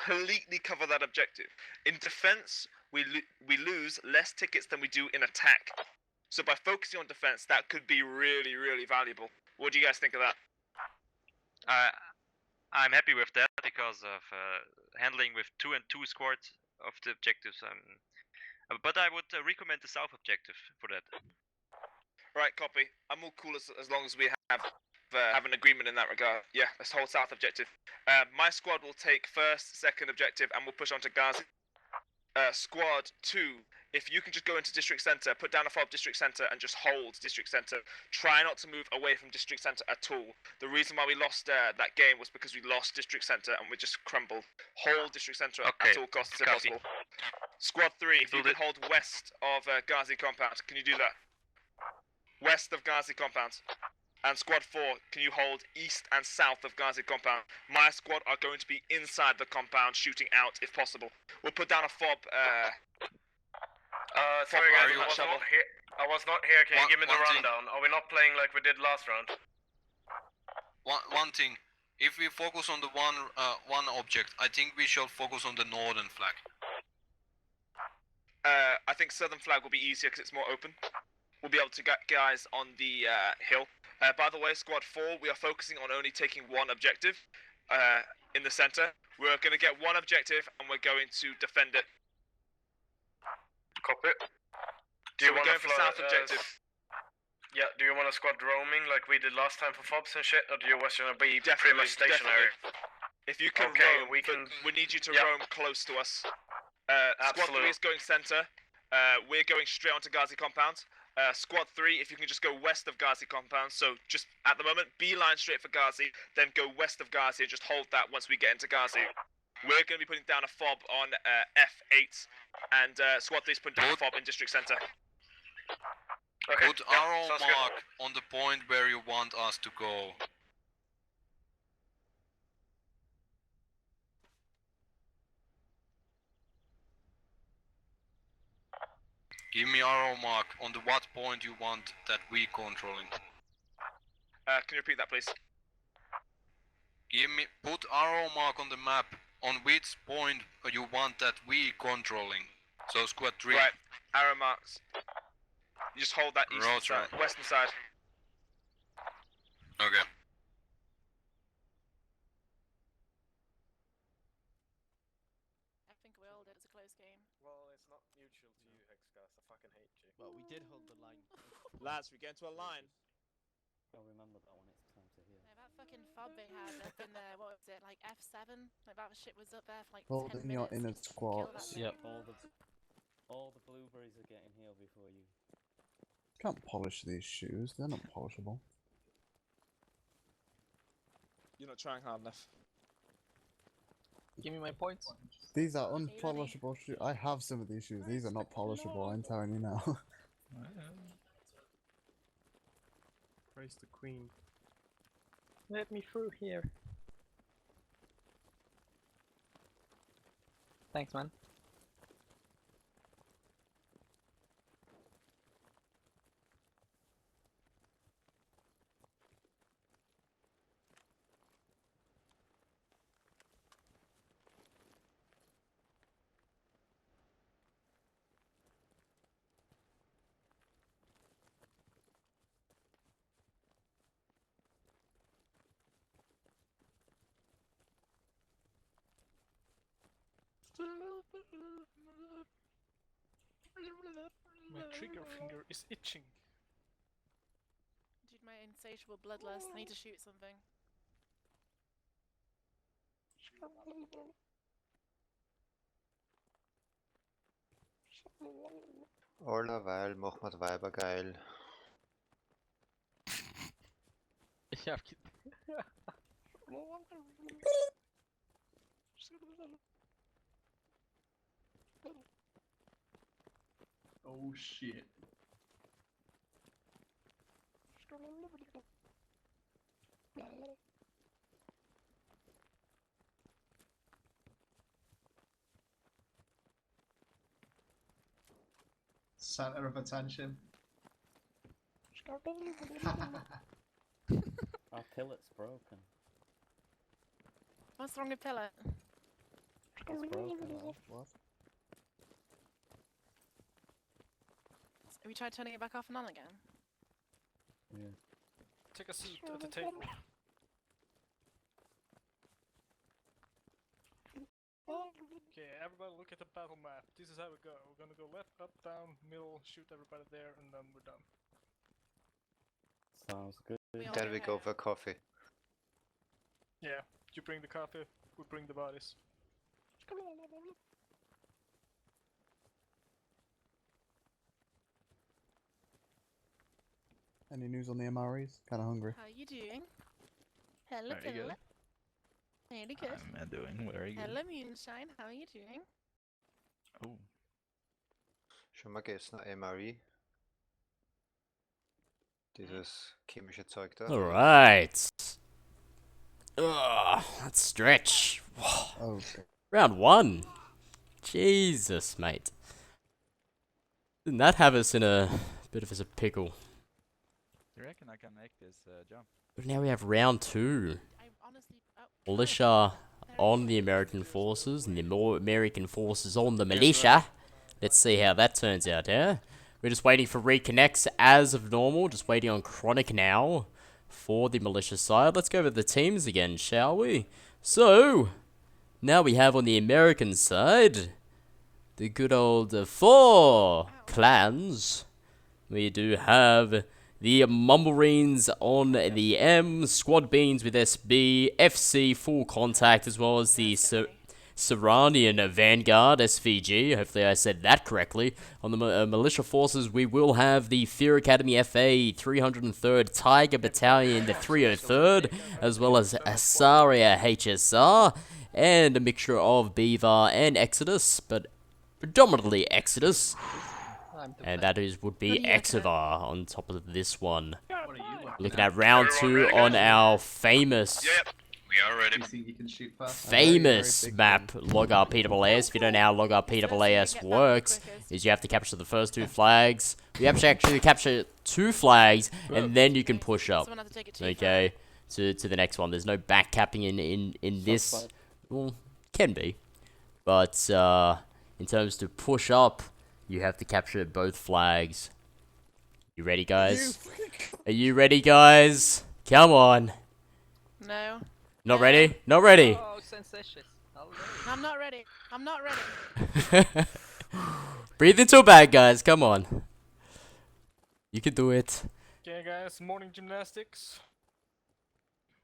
completely cover that objective. In defense, we lose less tickets than we do in attack. So by focusing on defense, that could be really, really valuable. What do you guys think of that? I'm happy with that because of handling with 2 and 2 squads of the objectives. But I would recommend the south objective for that. Right, copy. I'm all cool as long as we have an agreement in that regard. Yeah, let's hold south objective. My squad will take first, second objective, and we'll push on to Ghazi. Squad 2, if you can just go into district center, put down a fob district center, and just hold district center. Try not to move away from district center at all. The reason why we lost that game was because we lost district center and we just crumbled. Hold district center at all costs if possible. Squad 3, if you can hold west of Ghazi compound, can you do that? West of Ghazi compound. And squad 4, can you hold east and south of Ghazi compound? My squad are going to be inside the compound, shooting out if possible. We'll put down a fob. Sorry guys, I was not here. Can you give me the rundown? Are we not playing like we did last round? One thing. If we focus on the one object, I think we should focus on the northern flag. I think southern flag will be easier because it's more open. We'll be able to get guys on the hill. By the way, squad 4, we are focusing on only taking one objective in the center. We're going to get one objective and we're going to defend it. Copy. So we're going for south objective. Yeah, do you want a squad roaming like we did last time for fobs and shit, or do you want to be pretty much stationary? Definitely. If you can roam, we need you to roam close to us. Squad 3 is going center. We're going straight onto Ghazi compound. Squad 3, if you can just go west of Ghazi compound, so just at the moment, beeline straight for Ghazi, then go west of Ghazi and just hold that once we get into Ghazi. We're going to be putting down a fob on F8, and Squad 3 is putting down a fob in district center. Okay. Put arrow mark on the point where you want us to go. Give me arrow mark on the what point you want that we controlling. Can you repeat that, please? Put arrow mark on the map on which point you want that we controlling. So squad 3. Right, arrow marks. You just hold that eastern side, western side. Okay. I think we all did. It's a close game. Well, it's not mutual to you, Hexcast. I fucking hate you. Well, we did hold the line. Lads, we get into a line. I'll remember that when it's time to heal. No, that fucking fob they had up in there, what was it, like F7? Like that shit was up there for like Hold 10 in your minutes. inner squads. Yep, all the blueberries are getting healed before you. Can't polish these shoes, they're not polishable. You're not trying hard enough. Give me my points. These are unpolishable shoes. I have some of these shoes, these are not polishable, I'm telling you now. Praise the queen. Let me through here. Thanks, man. My trigger finger is itching. Dude, my insatiable bloodlust. I need to shoot something. Allerweil machen wir die Weiber geil. Ich hab Oh shit. Center of attention. Our pilot's broken. What's wrong with Pillar? It's broken now. What? Have we tried turning it back off and on again? Yeah. Take a seat at the table. Okay, everybody look at the battle map. This is how we go. We're gonna go left, up, down, middle, shoot everybody there, and then we're done. Sounds good. We all Then go we go here. for coffee. Yeah, you bring the coffee, we bring the bodies. Any news on the MREs? Kind of hungry. How are you doing? Hello, Very good. Philip. Very good. I'm doing very good. Hello, Moonshine. How are you doing? Oh, Schon mal gegessen, MRE. Dieses chemische Zeug da. Alright. Ugh, that stretch. Oh, Round 1. Jesus, mate. Didn't that have us in a bit of a pickle? you reckon I can make this jump? But now we have round 2. I honestly. Oh, Militia on the American forces and the American forces on the militia. Let's see how that turns out, yeah? We're just waiting for reconnects as of normal. Just waiting on Chronic now for the militia side. Let's go over the teams again, shall we? So, now we have on the American side the good old 4 clans. We do have the Mumblerines on the M, Squad Beans with SB, FC Full Contact, as well as the Serranian Vanguard SVG. Hopefully I said that correctly. On the militia forces, we will have the Fear Academy FA 303rd Tiger Battalion, the 303rd, as well as Asaria HSR, and a mixture of Beaver and Exodus, but predominantly Exodus. And that would be Exivar on top of this one. Looking at round 2 on our famous We are ready. You think you can shoot fast? famous map, Logger PWAS. If you don't know how Logger PWAS works, is you have to capture the first 2 flags. You have to actually capture 2 flags, and then you can push up. Someone has to take it too Okay, to the next one. There's no back capping in this. Well, can be, but in terms to push up, you have to capture both flags. You ready, guys? Are you ready, guys? Come on. far. No. Not ready? Not ready. Oh, sensations. I'm not ready. I'm not ready. Breathe into a bag, guys. Come on. You can do it. Okay, guys, morning gymnastics.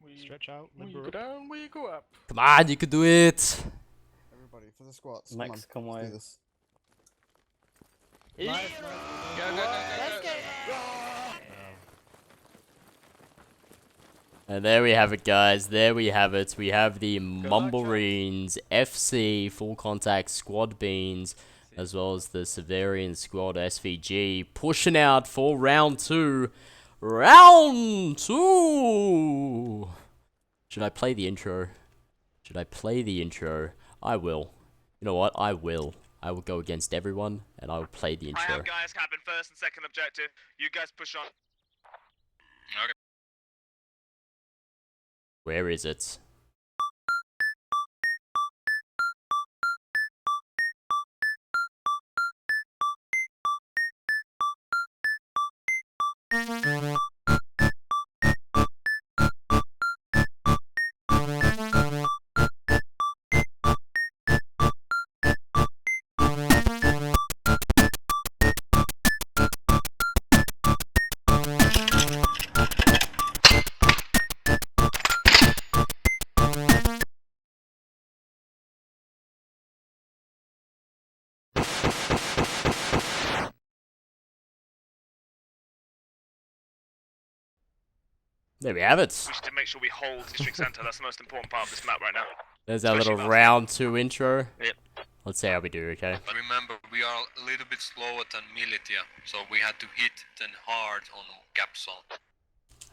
We Stretch out, we limber go up. down, we go up. Come on, you can do it. everybody for the squats. Max, come come on, let's away. do this. Let's go. And there we have it, guys. There we have it. We have the luck, Mumblerines FC Full Contact Squad Beans, as well as the Severian Squad SVG, pushing out for round 2. Round 2! Should I play the intro? Should I play the intro? I will. You know what? I will. I will go against everyone, and I will play the I intro. have guys capping first and second objective. You guys push on. Where is it? There we have it. We should make sure we hold district center. That's the most important part of this map right now. There's our little Especially round 2 intro. Yep. Let's see how we do, okay? Remember, we are a little bit slower than Militia, so we had to hit them hard on gap zone.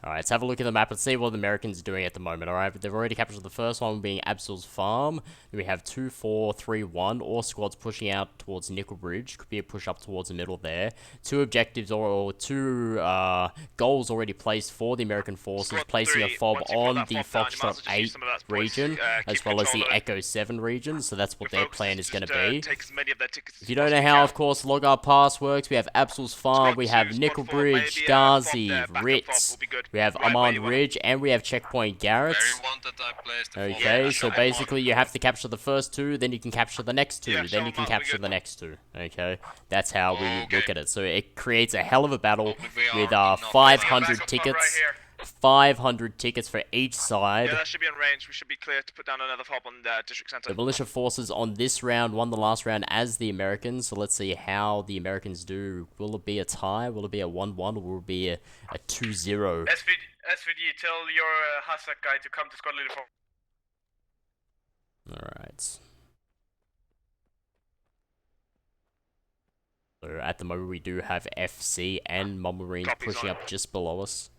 Alright, let's have a look at the map and see what the Americans are doing at the moment, alright? But they've already captured the first one, being Absol's Farm. Then we have 2, 4, 3, 1. All squads pushing out towards Nickel Bridge. Could be a push up towards the middle there. 2 objectives or 2 goals already placed for the American forces, Squad placing 3, a fob once you pull on that the fob down, you might as well Foxtrot just 8 use some of that points, region, as keep well as the control of it. Echo 7 region, so that's what Your their focus plan is going to just, be. take as many of their tickets If you don't know how, of course, Logar Pass works, we have Absol's Farm, Squad we 2, have Squad Nickel 4, Bridge, maybe, Ghazi, fob there, backup Ritz, fob will be good. we have Right where Amman you are. Ridge, and we have Checkpoint Garrett. Where you want that I placed the fob. Okay, Yeah, so show basically you have to capture the first 2, then you can capture the next 2, Yeah, show then you 'em can up, we're capture good. the next 2. Okay, that's how we Okay. look at it. So it creates a hell of a battle Hopefully we are with enough. 500 Backup fob tickets. right here. 500 tickets for each side. Yeah, that should be in range. We should be clear to put down another fob on the district center. The militia forces on this round won the last round as the Americans, so let's see how the Americans do. Will it be a tie? Will it be a 1-1? Or will it be a 2-0? SVD, tell your Hazak guy to come to squad leader 4. Alright. So at the moment we do have FC and Mumble Marines Copies pushing on up just below us.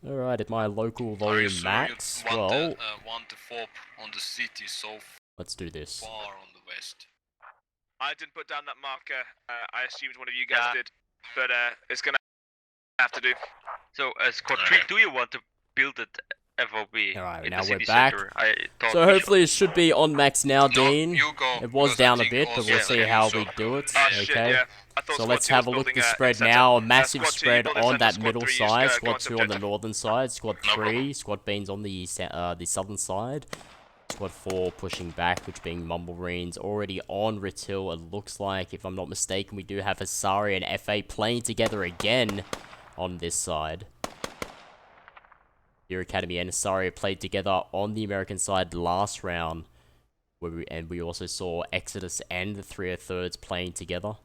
Alright, at my local Are you volume sure max, you want well, want the fob on the city so let's do this. far on the west? I didn't put down that marker. I assumed one of you guys Yeah. did, but it's gonna have to do. So, Squad 3, do you want to build it FOB Alright, in now the we're city back. center? I thought So we hopefully it should be on max now, No, Dean. you go, It was because I down a think bit, but also we'll see that how you we saw do it. Oh shit, Okay. yeah. I thought So Squad let's 2 have a was look at building the a spread center. now. A massive Squad 2, you spread build a on center, that Squad middle 3, side. go Squad on to 2 on the objective. northern side. Squad No 3, Squad Beans on the southern side. Squad 4 pushing back, which being Mumble Marines already on Ritil. It looks like, if I'm not mistaken, we do have Asari and FA playing together again on this side. Your Academy and Asari played together on the American side last round, where we also saw Exodus and the 3/3 playing together.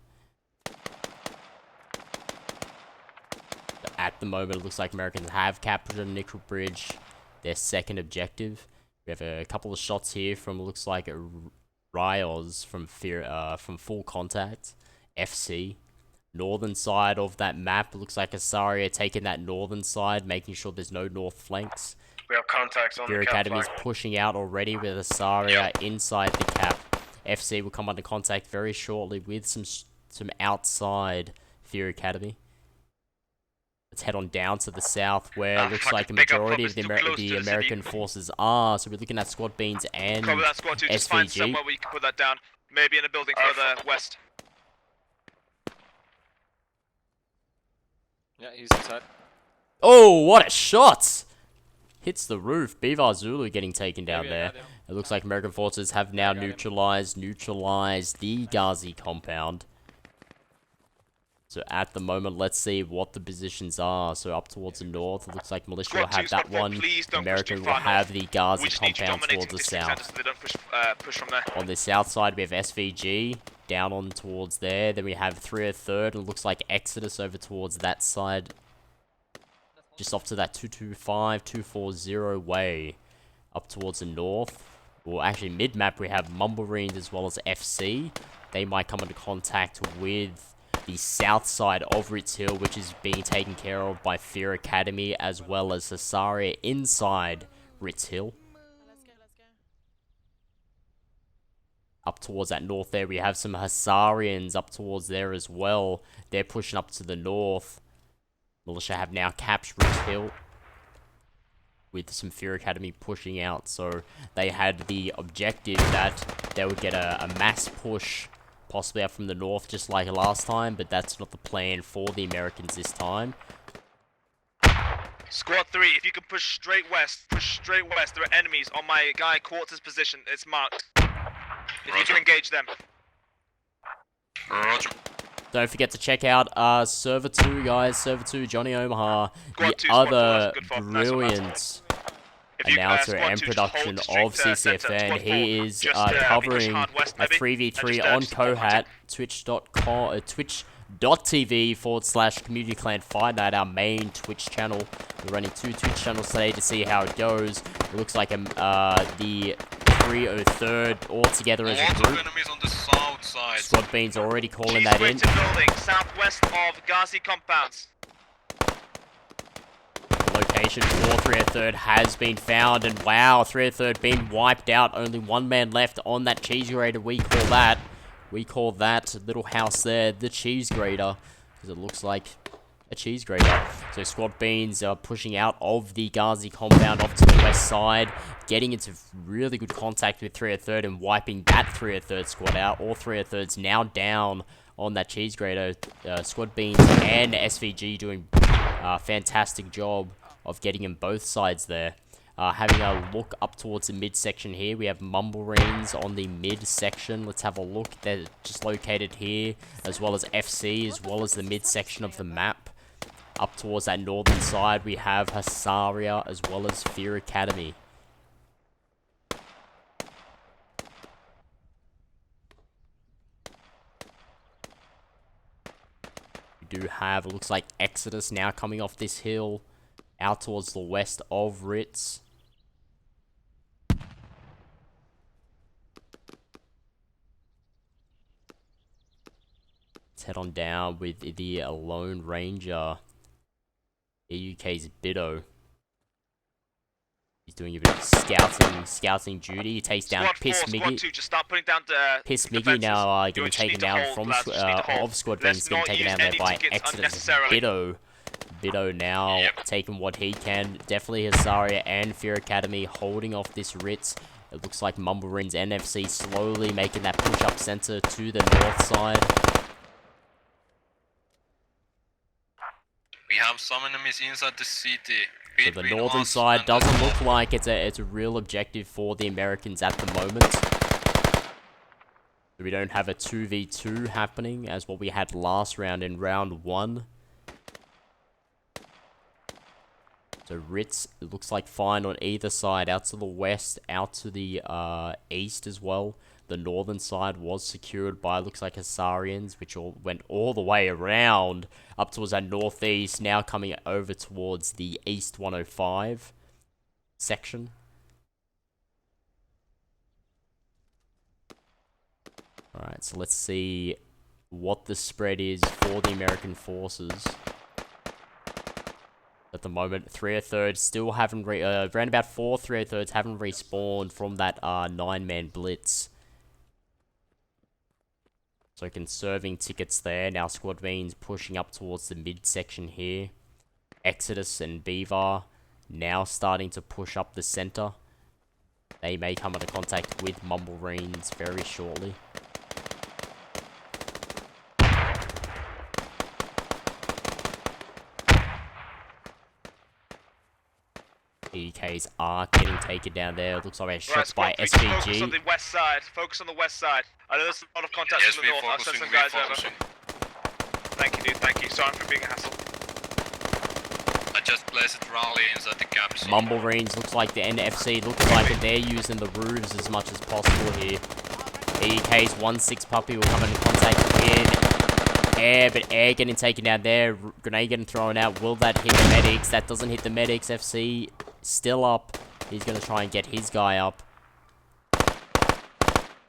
But at the moment, it looks like Americans have captured Nickel Bridge, their second objective. We have a couple of shots here from, looks like, Ryoz from Full Contact, FC. Northern side of that map, looks like Asari are taking that northern side, making sure there's no north flanks. We have contacts on Fear the cap Academy is flag. pushing out already with Asaria inside the cap. FC will come under contact very shortly with some outside Fear Academy. Let's head on down to the south, where it looks fuck, like a pick up majority fob of the, is too close to the American city. forces are. So we're looking at Squad Beans and Cover that Squad 2, just find SVG. somewhere where you can put that down. Maybe in a building further west. Yeah, he's inside. Oh, what a shot! Hits the roof. Beavar Zulu getting taken down Maybe I there. got him. It looks like American forces have now got him. neutralized the Ghazi compound. So at the moment, let's see what the positions are. So up towards the north, it looks like militia will Squad 2, have that Squad 4, one. please don't push American too will far have north. the Ghazi We just need you compound dominating towards the district south. centers so they don't push from there. On the south side, we have SVG down on towards there. Then we have 3/3, and it looks like Exodus over towards that side. Just off to that 225, 240 way. Up towards the north. Well, actually, mid-map, we have Mumble Marines as well as FC. They might come into contact with the south side of Ritz Hill, which is being taken care of by Fear Academy, as well as Sasaria inside Ritz Hill. Let's go. Up towards that north there, we have some Hasarians up towards there as well. They're pushing up to the north. Militia have now captured Ritz Hill, with some Fear Academy pushing out. So they had the objective that they would get a mass push, possibly up from the north, just like last time, but that's not the plan for the Americans this time. Squad 3, if you can push straight west, There are enemies on my guy Quartz's position. It's marked. If you can engage them. Roger. Don't forget to check out Server 2, guys. Server 2, Johnny Omaha, Squad the 2, Squad 2, other that's a good fob. Nice one, lads. brilliant If you, announcer Squad and 2, just production hold of strict, center. CCFN. Squad 4, He is just, push covering hard west, a maybe, 3v3 and just, on just hold Kohat, hunting. twitch.tv/Community Clan Fight Night, our main Twitch channel. We're running 2 Twitch channels today to see how it goes. It looks like the 303rd all together as a Lots group. of enemies on the south side. Squad Beans already calling that in. building, southwest of Ghazi compounds. Location for 303rd has been found, and wow, 303rd been wiped out. Only one man left on that cheese grater. We call that little house there the cheese grater, because it looks like a cheese grater. So Squad Beans are pushing out of the Ghazi compound off to the west side, getting into really good contact with 303rd and wiping that 303rd squad out. All 303rds now down on that cheese grater. Squad Beans and SVG doing a fantastic job of getting in both sides there. Having a look up towards the midsection here, we have Mumblerines on the midsection. Let's have a look. They're just located here, as well as FC, as well as the midsection of the map. Up towards that northern side, we have Hasaria, as well as Fear Academy. We do have, it looks like Exodus now coming off this hill, out towards the west of Ritz. Let's head on down with the Lone Ranger, EUK's Biddo. He's doing a bit of scouting duty. He takes down Piss Miggy. Just start putting down the Piss Miggy now getting taken down from of Squad Beans, getting taken down there by Exodus. Biddo now taking what he can. Definitely Hasaria and Fear Academy holding off this Ritz. It looks like Mumblerins and FC slowly making that push up center to the north side. We have some enemies inside the city. So the northern side doesn't look like it's a real objective for the Americans at the moment. So we don't have a 2v2 happening as what we had last round in round 1. So Ritz, it looks like fine on either side, out to the west, out to the east as well. The northern side was secured by, looks like Hasarians, which went all the way around up towards that northeast, now coming over towards the East 105 section. Alright, so let's see what the spread is for the American forces. At the moment, 303rd still haven't around about 4 303rds haven't respawned from that 9-man blitz. So conserving tickets there. Now Squad Beans pushing up towards the midsection here. Exodus and Beaver now starting to push up the center. They may come into contact with Mumblerines very shortly. EKs are getting taken down there. It looks like a shot by SVG. Focus on the west side. Focus on the west side. I know there's a lot of contacts from the north. I'll send some guys over. Thank you, dude. Thank you. Sorry for being a hassle. I just placed rally inside the capsule. Mumblerines looks like the NFC looks like they're using the roofs as much as possible here. EK's 1-6 puppy will come into contact with Air, but Air getting taken down there. Grenade getting thrown out. Will that hit the medics? That doesn't hit the medics. FC still up. He's going to try and get his guy up.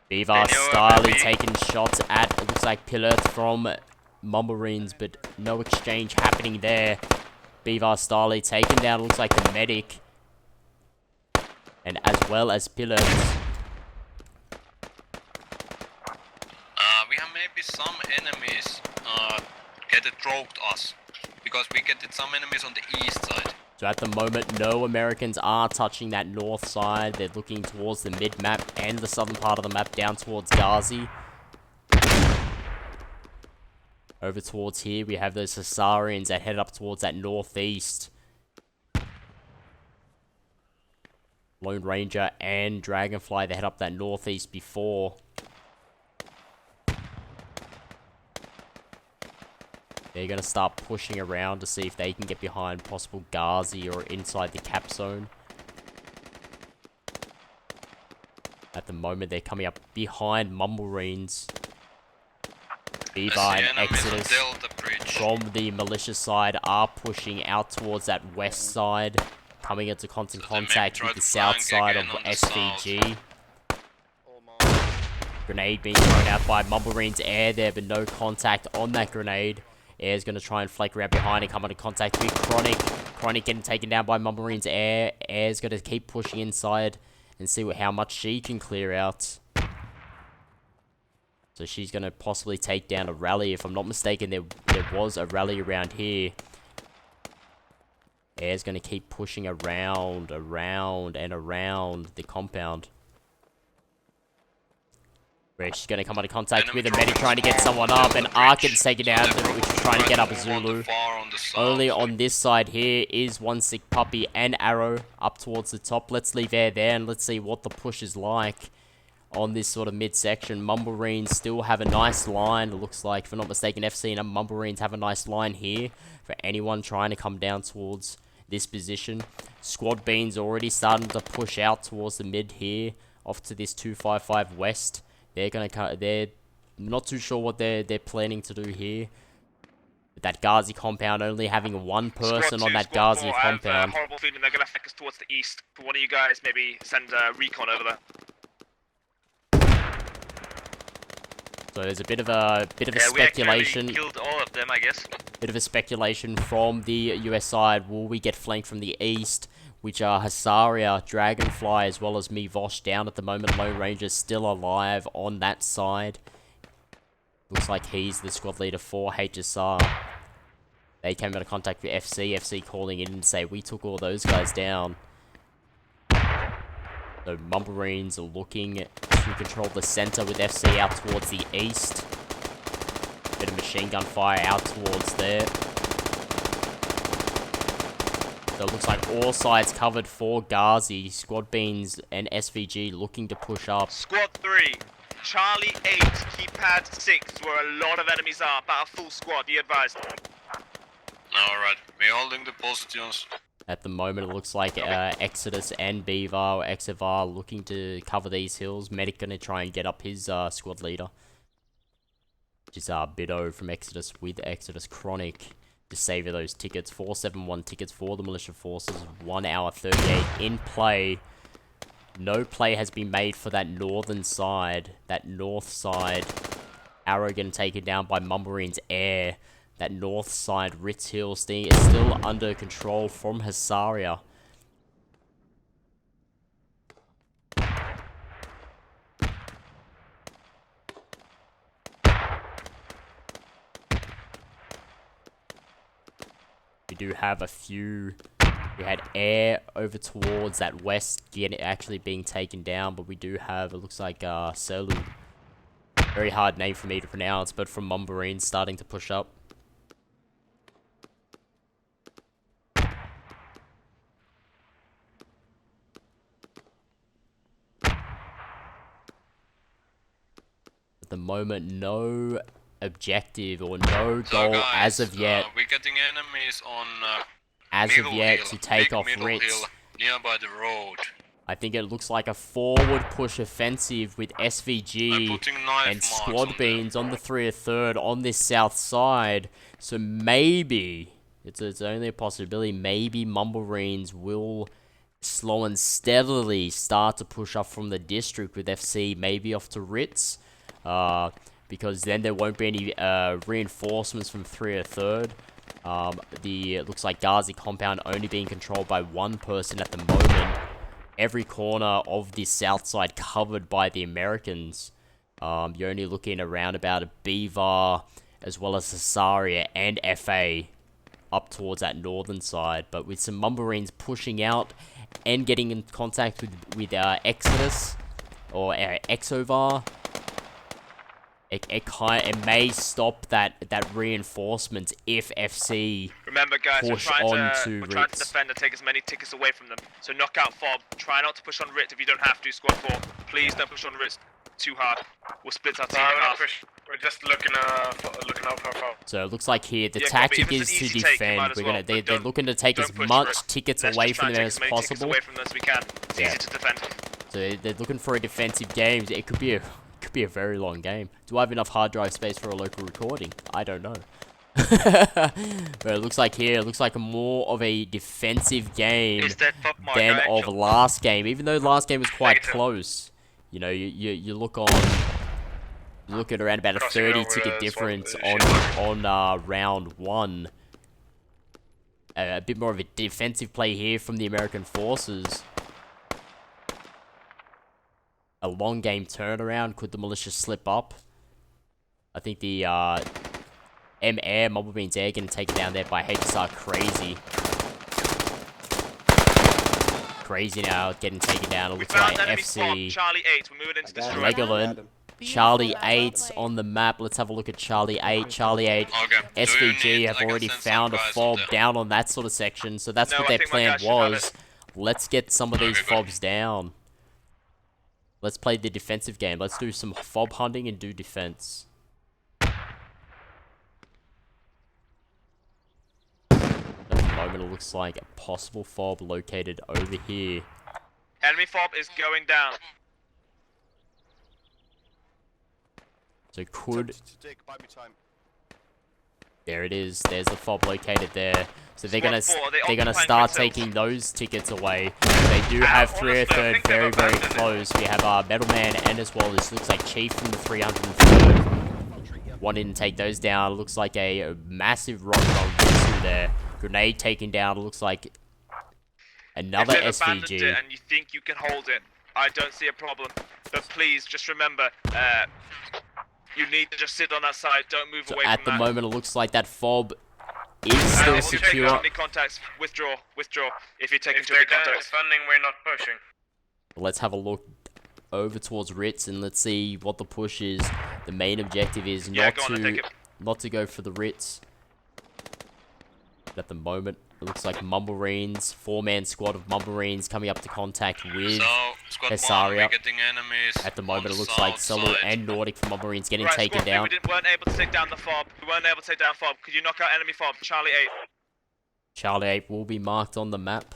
Beaver Starly taking shots at, it looks like Pillard from Mumblerines, but no exchange happening there. Beaver Starly taken down, looks like the medic. And as well as Pillard. We have maybe some enemies get it roped us, because we get some enemies on the east side. So at the moment, no Americans are touching that north side. They're looking towards the mid-map and the southern part of the map down towards Ghazi. Over towards here, we have those Hasarians that head up towards that northeast. Lone Ranger and Dragonfly, they head up that northeast before. They're going to start pushing around to see if they can get behind possible Ghazi or inside the cap zone. At the moment, they're coming up behind Mumblerines. Beaver I see and enemies on Exodus Delta Bridge. from the militia side are pushing out towards that west side, coming into constant So they maybe contact try with the to south flank side of again on the SVG. Grenade being thrown out by Mumblemarines Air there, but no contact on that grenade. Air's going to try and flake around behind and come into contact with Chronic. Chronic getting taken down by Mumblemarines Air. Air's going to keep pushing inside and see how much she can clear out. So she's going to possibly take down a rally. If I'm not mistaken, there was a rally around here. Air's going to keep pushing around the compound. Where she's going to come into contact with a medic trying to get someone up, and Arkin's taken down, which is trying to get up a Zulu. Only on this side here is one sick puppy and Arrow up towards the top. Let's leave Air there and let's see what the push is like on this sort of midsection. Mumblemarines still have a nice line. It looks like, if I'm not mistaken, FC and Mumblemarines have a nice line here for anyone trying to come down towards this position. Squad Bean's already starting to push out towards the mid here, off to this 255 west. They're not too sure what they're planning to do here. That Ghazi compound only having one person on that Ghazi compound. I have a horrible feeling they're going to focus towards the east. For one of you guys, maybe send recon over there. So there's a bit of a speculation. We killed all of them, I guess. Bit of a speculation from the US side. Will we get flanked from the east? Which are Hasaria, Dragonfly, as well as Mivosh down at the moment. Lone Ranger's still alive on that side. Looks like he's the squad leader for HSR. They came into contact with FC. FC calling in and say, we took all those guys down. So Mumblemarines are looking to control the center with FC out towards the east. Bit of machine gun fire out towards there. So it looks like all sides covered for Ghazi. Squad Beans and SVG looking to push up. Squad 3, Charlie 8, keypad 6, where a lot of enemies are. About a full squad, be advised. Alright, we're holding the positions. At the moment, it looks like Exodus and Beaver or Exavar looking to cover these hills. Medic gonna try and get up his squad leader, which is Bido from Exodus with Exodus Chronic to save those tickets. 471 tickets for the militia forces. 1 hour 38 in play. No play has been made for that northern side, that north side. Arrow getting taken down by Mumblemarines Air. That north side, Ritz Hill, is still under control from Hasaria. We do have a few. We had Air over towards that west, actually being taken down, but we do have, it looks like Selu. Very hard name for me to pronounce, but from Mumblemarines starting to push up. At the moment, no objective or no goal guys, as of yet. We're getting enemies on as of yet hill, to take off middle Ritz. hill, nearby the road. I think it looks like a forward push offensive with SVG and Squad Beans on the 3rd on this south side. So maybe, it's only a possibility, maybe Mumblemarines will slow and steadily start to push up from the district with FC, maybe off to Ritz. Because then there won't be any reinforcements from 3rd. It looks like Ghazi compound only being controlled by one person at the moment. Every corner of this south side covered by the Americans. You're only looking around about a Beaver, as well as Hasaria and FA up towards that northern side. But with some Mumblemarines pushing out and getting in contact with Exodus or Exovar, it may stop that reinforcement if FC Remember, guys, we're push trying on to defend and take as many tickets away from them. So knock out Fob. Try not to push on Ritz if you don't have to. Squad 4, please don't push on Ritz too hard. We'll split our team in half. We're just looking out for Fob. So it looks like here the tactic is to defend. They're looking to take as much tickets away from them as possible. Away from them as we can. It's easy to defend. So they're looking for a defensive game. It could be could be a very long game. Do I have enough hard drive space for a local recording? I don't know. But it looks like here, it looks like more of a defensive game Is that Pop Mark than of actual? last game. Even though last game was quite close. You know, you look on... You look at around about a Crossing 30 over ticket the difference swamp, on round 1. A bit more of a defensive play here from the American forces. A long game turnaround. Could the militia slip up? I think the M-Air, Mobile Beans Air, getting taken down there by Haze are crazy. Crazy now, getting taken down. It We looks found like enemy fob, FC Charlie 8. We're moving into destroy. Legoland. Charlie 8 on the map. Let's have a look at Charlie 8. Charlie 8. Okay. SVG have already found a fob down on that sort of section, so that's what their plan was. Let's get some of these fobs down. Let's play the defensive game. Let's do some fob hunting and do defense. At the moment, it looks like a possible fob located over here. Enemy fob is going down. So could... There it is. There's the fob located there. So they're gonna start taking those tickets away. They do have 303rd very, very close. We have our Metalman and as well this looks like Chief from the 303rd. Wanting to take those down. Looks like a massive rock from Bitsu there. Grenade taken down. Looks like another If they've abandoned SVG. it and you think you can hold it, I don't see a problem. But please, just remember, you need to just sit on that side. Don't move So away at from the that. moment, it looks like that fob is still We'll take secure. enemy contacts. Withdraw. Withdraw. If you're taking If too they're many contacts. defending, we're not pushing. Let's have a look over towards Ritz and let's see what the push is. The main objective is Yeah, not go on and take it. not to go for the Ritz. But at the moment, it looks like Mumblemarines, 4-man squad of Mumblemarines coming up to contact with So, squad 1, Hesaria. we're getting enemies. At the moment, on it the looks like south Solo side. and Nordic from Mumblemarines getting Right, taken squad down. three, we weren't able to take down the fob. We weren't able to take down fob. Could you knock out enemy fob? Charlie 8. Charlie 8 will be marked on the map.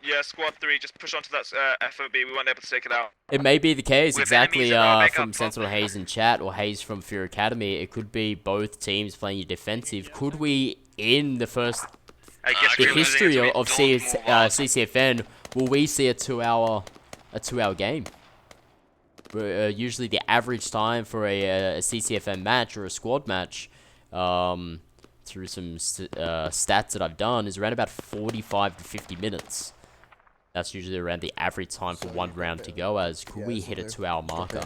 Yeah, squad 3, just push onto that FOB. We weren't able to take it out. It may be the case, With exactly enemies in our from makeup, Sentinel Haze in chat or Haze from Fear Academy. It could be both teams playing defensive. Could we, in the first, I guess the we're losing history it. of CCFN, will we see a 2-hour game? Usually the average time for a CCFN match or a squad match, through some stats that I've done, is around about 45 to 50 minutes. That's usually around the average time for one round to go as. Could we hit a 2-hour marker?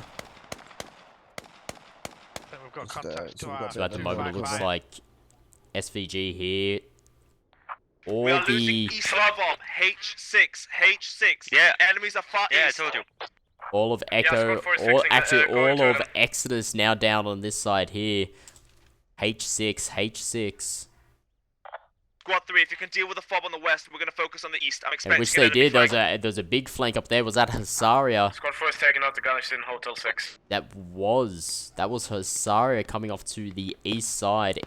We've got contact to So at the moment it looks like SVG here. All We are losing the east of fob. H6. H6. Yeah. Enemies are far Yeah, I east. told you. all of Echo, squad 4 is all fixing actually the, going all to of them. Exodus now down on this side here. H6. Squad 3, if you can deal with the fob on the west, we're going to focus on the east. I'm And expecting which an they enemy did. flank. There was a big flank up there. Was that Hasaria? Squad 4 is taking out the gunners in Hotel 6. That was Hasaria coming off to the east side.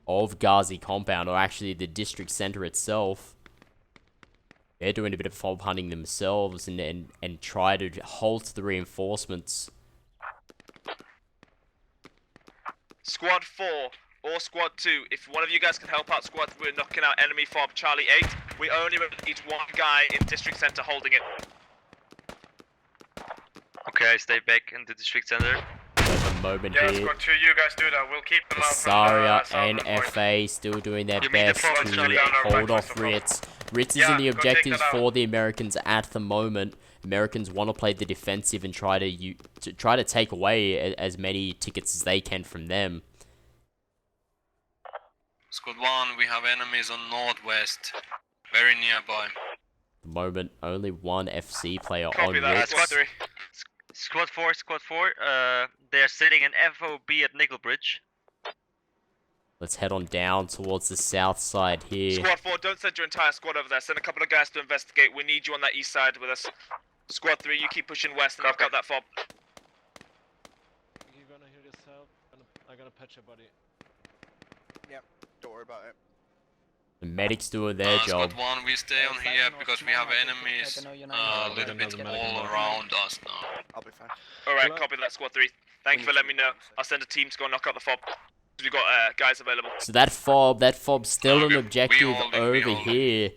Of Ghazi compound, or actually the district center itself. They're doing a bit of fob hunting themselves and try to halt the reinforcements. Squad 4 or Squad 2, if one of you guys can help out Squad 3 knocking out enemy fob Charlie 8, we only need one guy in district center holding it. Okay, I stay back in the district center. At the moment Yeah, here, Squad 2, you guys do that. We'll keep them out from Hasaria the and southern point. FA still doing their You mean the best front to Charlie hold right off west of Ritz. Ritz is Yeah, in the go take objectives that out. for the Americans at the moment. Americans want to play the defensive and try to take away as many tickets as they can from them. Squad 1, we have enemies on northwest, very nearby. At the moment, only one FC player Copy on that, Ritz. Squad 3. Squad 4, they're sitting in FOB at Nickel Bridge. Let's head on down towards the south side here. Squad 4, don't send your entire squad over there. Send a couple of guys to investigate. We need you on that east side with us. Squad 3, you keep pushing west and I've got that fob. You're gonna hear this out. I'm gonna patch your body. Yep, don't worry about it. The medics doing their job. Squad 1, we stay on here because we have enemies a little bit all around us now. I'll be fine. Alright, copy that, Squad 3. Thank you for letting me know. I'll send a team to go knock out the fob. We've got guys available. So that fob's still an objective over here.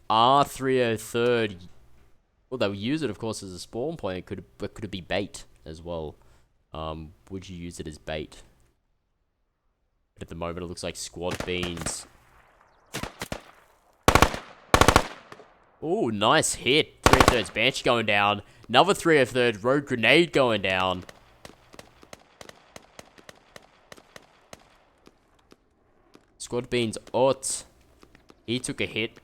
R303rd. Well, they'll use it, of course, as a spawn point. Could it be bait as well? Would you use it as bait? But at the moment, it looks like Squad Beans. Oh, nice hit. 303rd's Banshee going down. Another 303rd Rogue Grenade going down. Squad Beans Ot. He took a hit.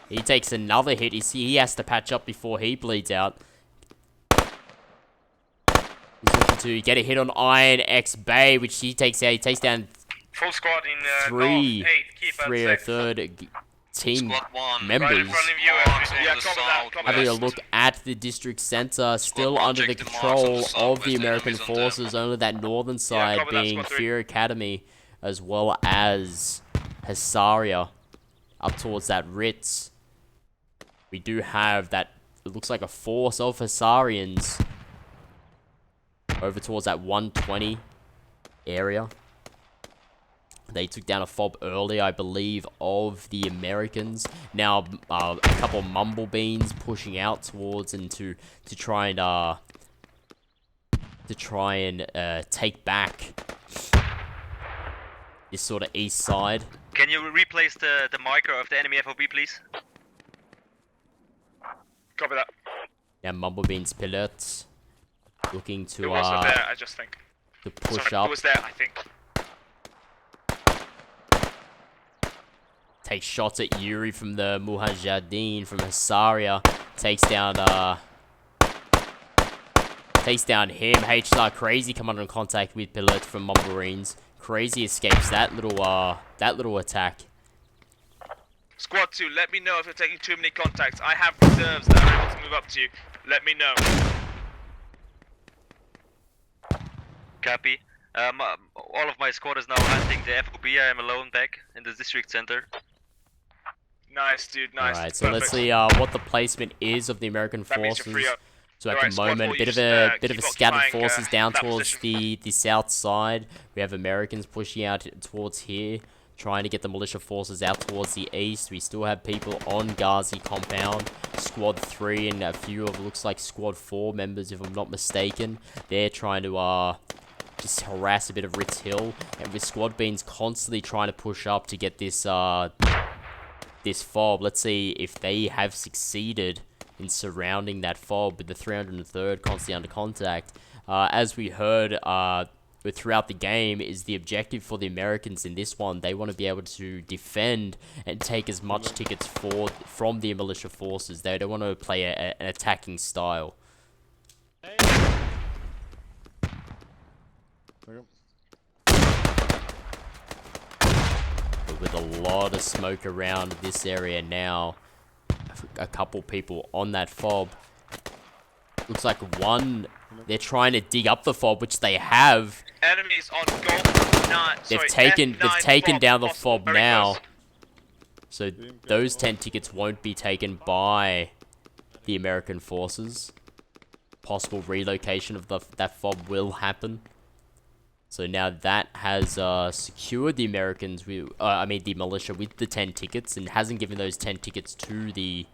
He takes another hit. He has to patch up before he bleeds out. He's looking to get a hit on Iron X Bay, which he takes out. He takes down Full squad in three north 8. Keep us safe. 303rd team Right in members. front of you, everything. Yeah, copy that, copy Having a that. look at the district center, still under the control of the American forces, only that northern side copy that, being Squad 3. Fear Academy, as well as Hasaria, up towards that Ritz. We do have that, it looks like a force of Hasarians over towards that 120 area. They took down a fob early, I believe, of the Americans. Now, a couple of Mumblebeans pushing out towards and to try and take back this sort of east side. Can you replace the marker of the enemy FOB, please? Copy that. Now, Mumblebeans pilots looking It to wasn't there, I just think. to push Sorry, up. It was there, I think. Takes shots at Yuri from the Mujahideen from Hasaria. Takes down him. HSR Crazy coming in contact with Pilot from Mumbarines. Crazy escapes that little attack. Squad 2, let me know if you're taking too many contacts. I have reserves that are able to move up to you. Let me know. Copy. All of my squad is now hunting the FOB. I am alone back in the district center. Nice, dude, nice. Alright, so let's see what the placement is of the American That means you're forces. free up. So at Alright, the squad moment, four, bit you of just, a keep scattered occupying, forces down that towards position. the south side. We have Americans pushing out towards here, trying to get the militia forces out towards the east. We still have people on Ghazi compound. Squad 3 and a few of looks like Squad 4 members, if I'm not mistaken. They're trying to just harass a bit of Ritz Hill, and with Squad Beans constantly trying to push up to get this this fob. Let's see if they have succeeded in surrounding that fob with the 303rd constantly under contact. As we heard throughout the game, is the objective for the Americans in this one. They want to be able to defend and take as much tickets from the militia forces. They don't want to play an attacking style. But with a lot of smoke around this area now, a couple people on that fob. Looks like one, they're trying to dig up the fob, which they have. Enemies on Golf 9. They've sorry, taken F9 down the possible, fob very now. close. So those 10 tickets won't be taken by the American forces. Possible relocation of that fob will happen. So now that has secured the Americans, the militia with the 10 tickets, and hasn't given those 10 tickets to the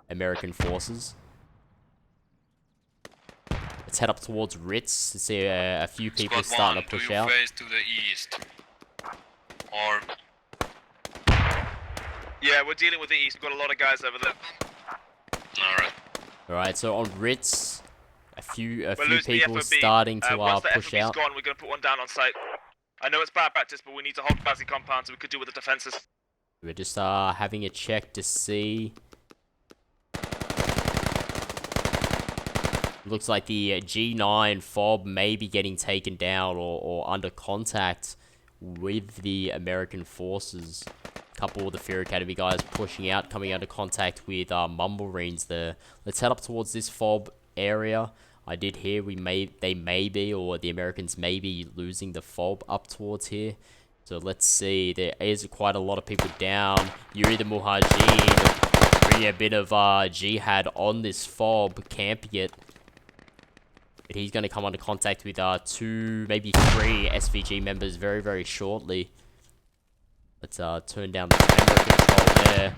American forces. Let's head up towards Ritz to see a few people Squad starting 1, to push do you out. face to the east? Or Yeah, we're dealing with the east. We've got a lot of guys over there. alright. Alright, so on Ritz, a few We're losing people the FOB. starting to Once the push FOB's out. gone, we're going to put one down on site. I know it's bad practice, but we need to hold Bazzi compound so we could deal with the defenses. We're just having a check to see. Looks like the G9 fob may be getting taken down or under contact with the American forces. A couple of the Fear Academy guys pushing out, coming under contact with Mumblereens there. Let's head up towards this fob area. I did hear the Americans may be losing the fob up towards here. So let's see. There is quite a lot of people down. Yuri the Muhajir bringing a bit of jihad on this fob, camping it. But he's going to come under contact with 2, maybe 3 SVG members very, very shortly. Let's turn down the camera control there.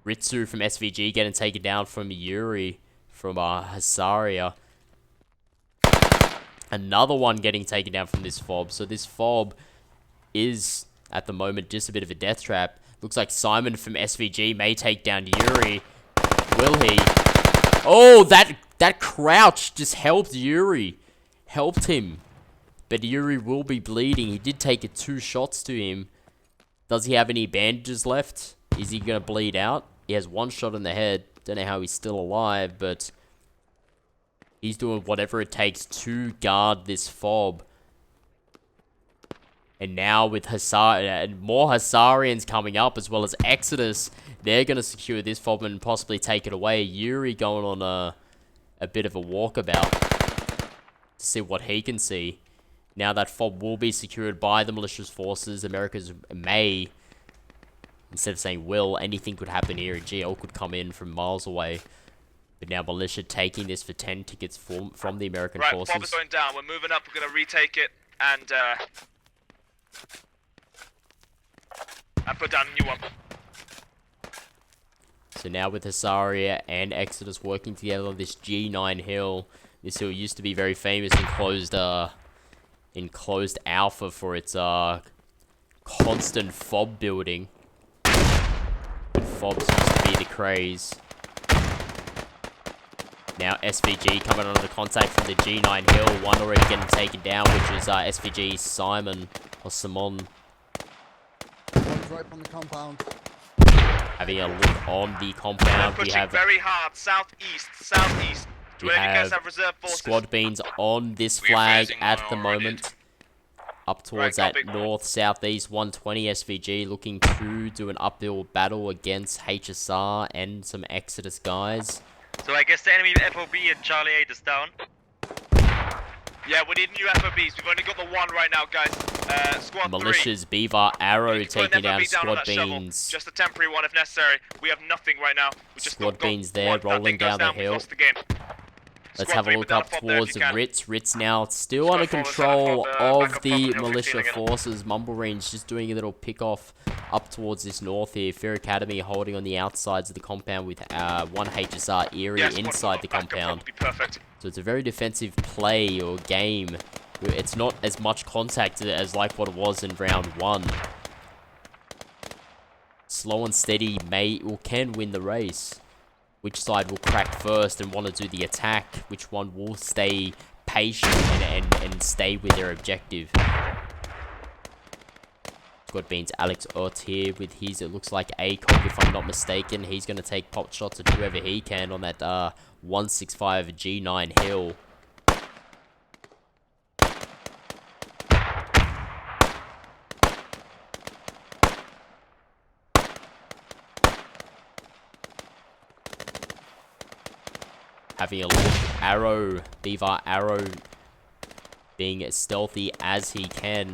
Ritsu from SVG getting taken down from Yuri from Hasaria. Another one getting taken down from this fob. So this fob is, at the moment, just a bit of a death trap. Looks like Simon from SVG may take down Yuri. Will he? Oh, that crouch just helped Yuri. Helped him. But Yuri will be bleeding. He did take 2 shots to him. Does he have any bandages left? Is he going to bleed out? He has 1 shot in the head. Don't know how he's still alive, but he's doing whatever it takes to guard this fob. And now with and more Hasarians coming up, as well as Exodus, they're going to secure this fob and possibly take it away. Yuri going on a bit of a walkabout to see what he can see. Now that fob will be secured by the malicious forces. America's may, instead of saying will, anything could happen here. GL could come in from miles away. But now militia taking this for 10 tickets from the American forces. Right, fob is going down. We're moving up. We're going to retake it and put down a new one. So now with Hasaria and Exodus working together on this G9 hill. This hill used to be very famous in closed alpha for its constant fob building. Fobs used to be the craze. Now SVG coming under contact from the G9 hill. One already getting taken down, which is SVG Simon or Simon. One's right on the compound. Having a look on the compound, we have very hard southeast. We have squad beans on this flag at the moment. Up towards that north-southeast 120 SVG, looking to do an uphill battle against HSR and some Exodus guys. So I guess the enemy FOB at Charlie 8 is down. Yeah, we need new FOBs. We've only got the 1 right now, guys. Squad 3. Militia's Beaver Arrow taking down Squad Beans. Just a temporary one if necessary. We have nothing right now. We just Squad Beans there, rolling down the hill. Let's have a look up towards Ritz. Ritz now still under control of the militia forces. Mumblerange just doing a little pick off up towards this north here. Fair Academy holding on the outsides of the compound with 1 HSR Erie inside the compound. So it's a very defensive play or game. It's not as much contact as like what it was in round 1. Slow and steady may or can win the race. Which side will crack first and want to do the attack? Which one will stay patient and stay with their objective? Squad Beans Alex Ott here with his, it looks like ACOG if I'm not mistaken. He's going to take pot shots at whoever he can on that 165 G9 hill. Having a look, Arrow, Beaver Arrow, being as stealthy as he can,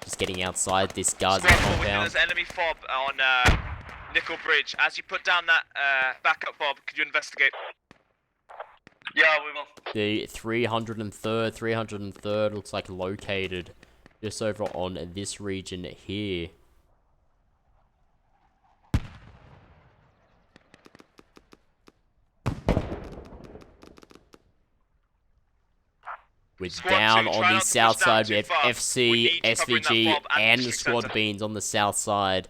just getting outside this guard's compound. There's enemy fob on Nickel Bridge. As you put down that backup fob, could you investigate? Yeah, we will. The 303rd looks like located just over on this region here. With down on the south side, we have FC, SVG, and the Squad Beans on the south side.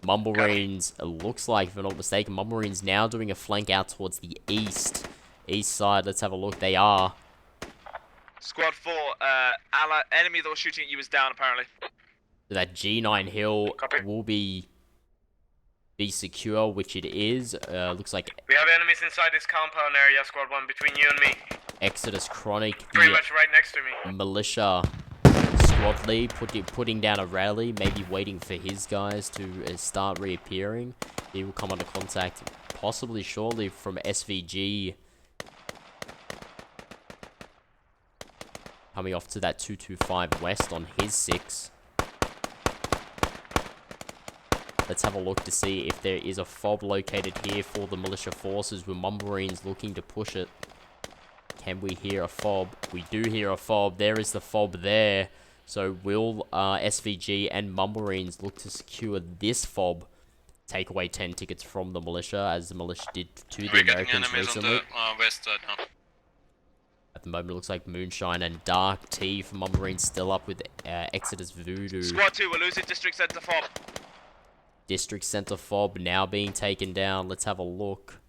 Mumblemarines, it looks like, if I'm not mistaken, Mumblemarines now doing a flank out towards the east side. Let's have a look. They are. Squad 4, enemy that was shooting at you is down, apparently. So that G9 hill will be secure, which it is. Looks like we have enemies inside this compound area, Squad 1, between you and me. Exodus Chronic, pretty much right next to me. Militia squad lead putting down a rally, maybe waiting for his guys to start reappearing. He will come under contact possibly shortly from SVG. Coming off to that 225 west on his 6. Let's have a look to see if there is a fob located here for the militia forces with Mumble Marines looking to push it. Can we hear a fob? We do hear a fob. There is the fob there. So will SVG and Mumble Marines look to secure this fob? Take away 10 tickets from the militia, as the militia did to the Americans recently. On the west side now. At the moment, it looks like Moonshine and Dark T from Mumble Marines still up with Exodus Voodoo. Squad 2, we're losing District Center fob. District Center fob now being taken down. Let's have a look.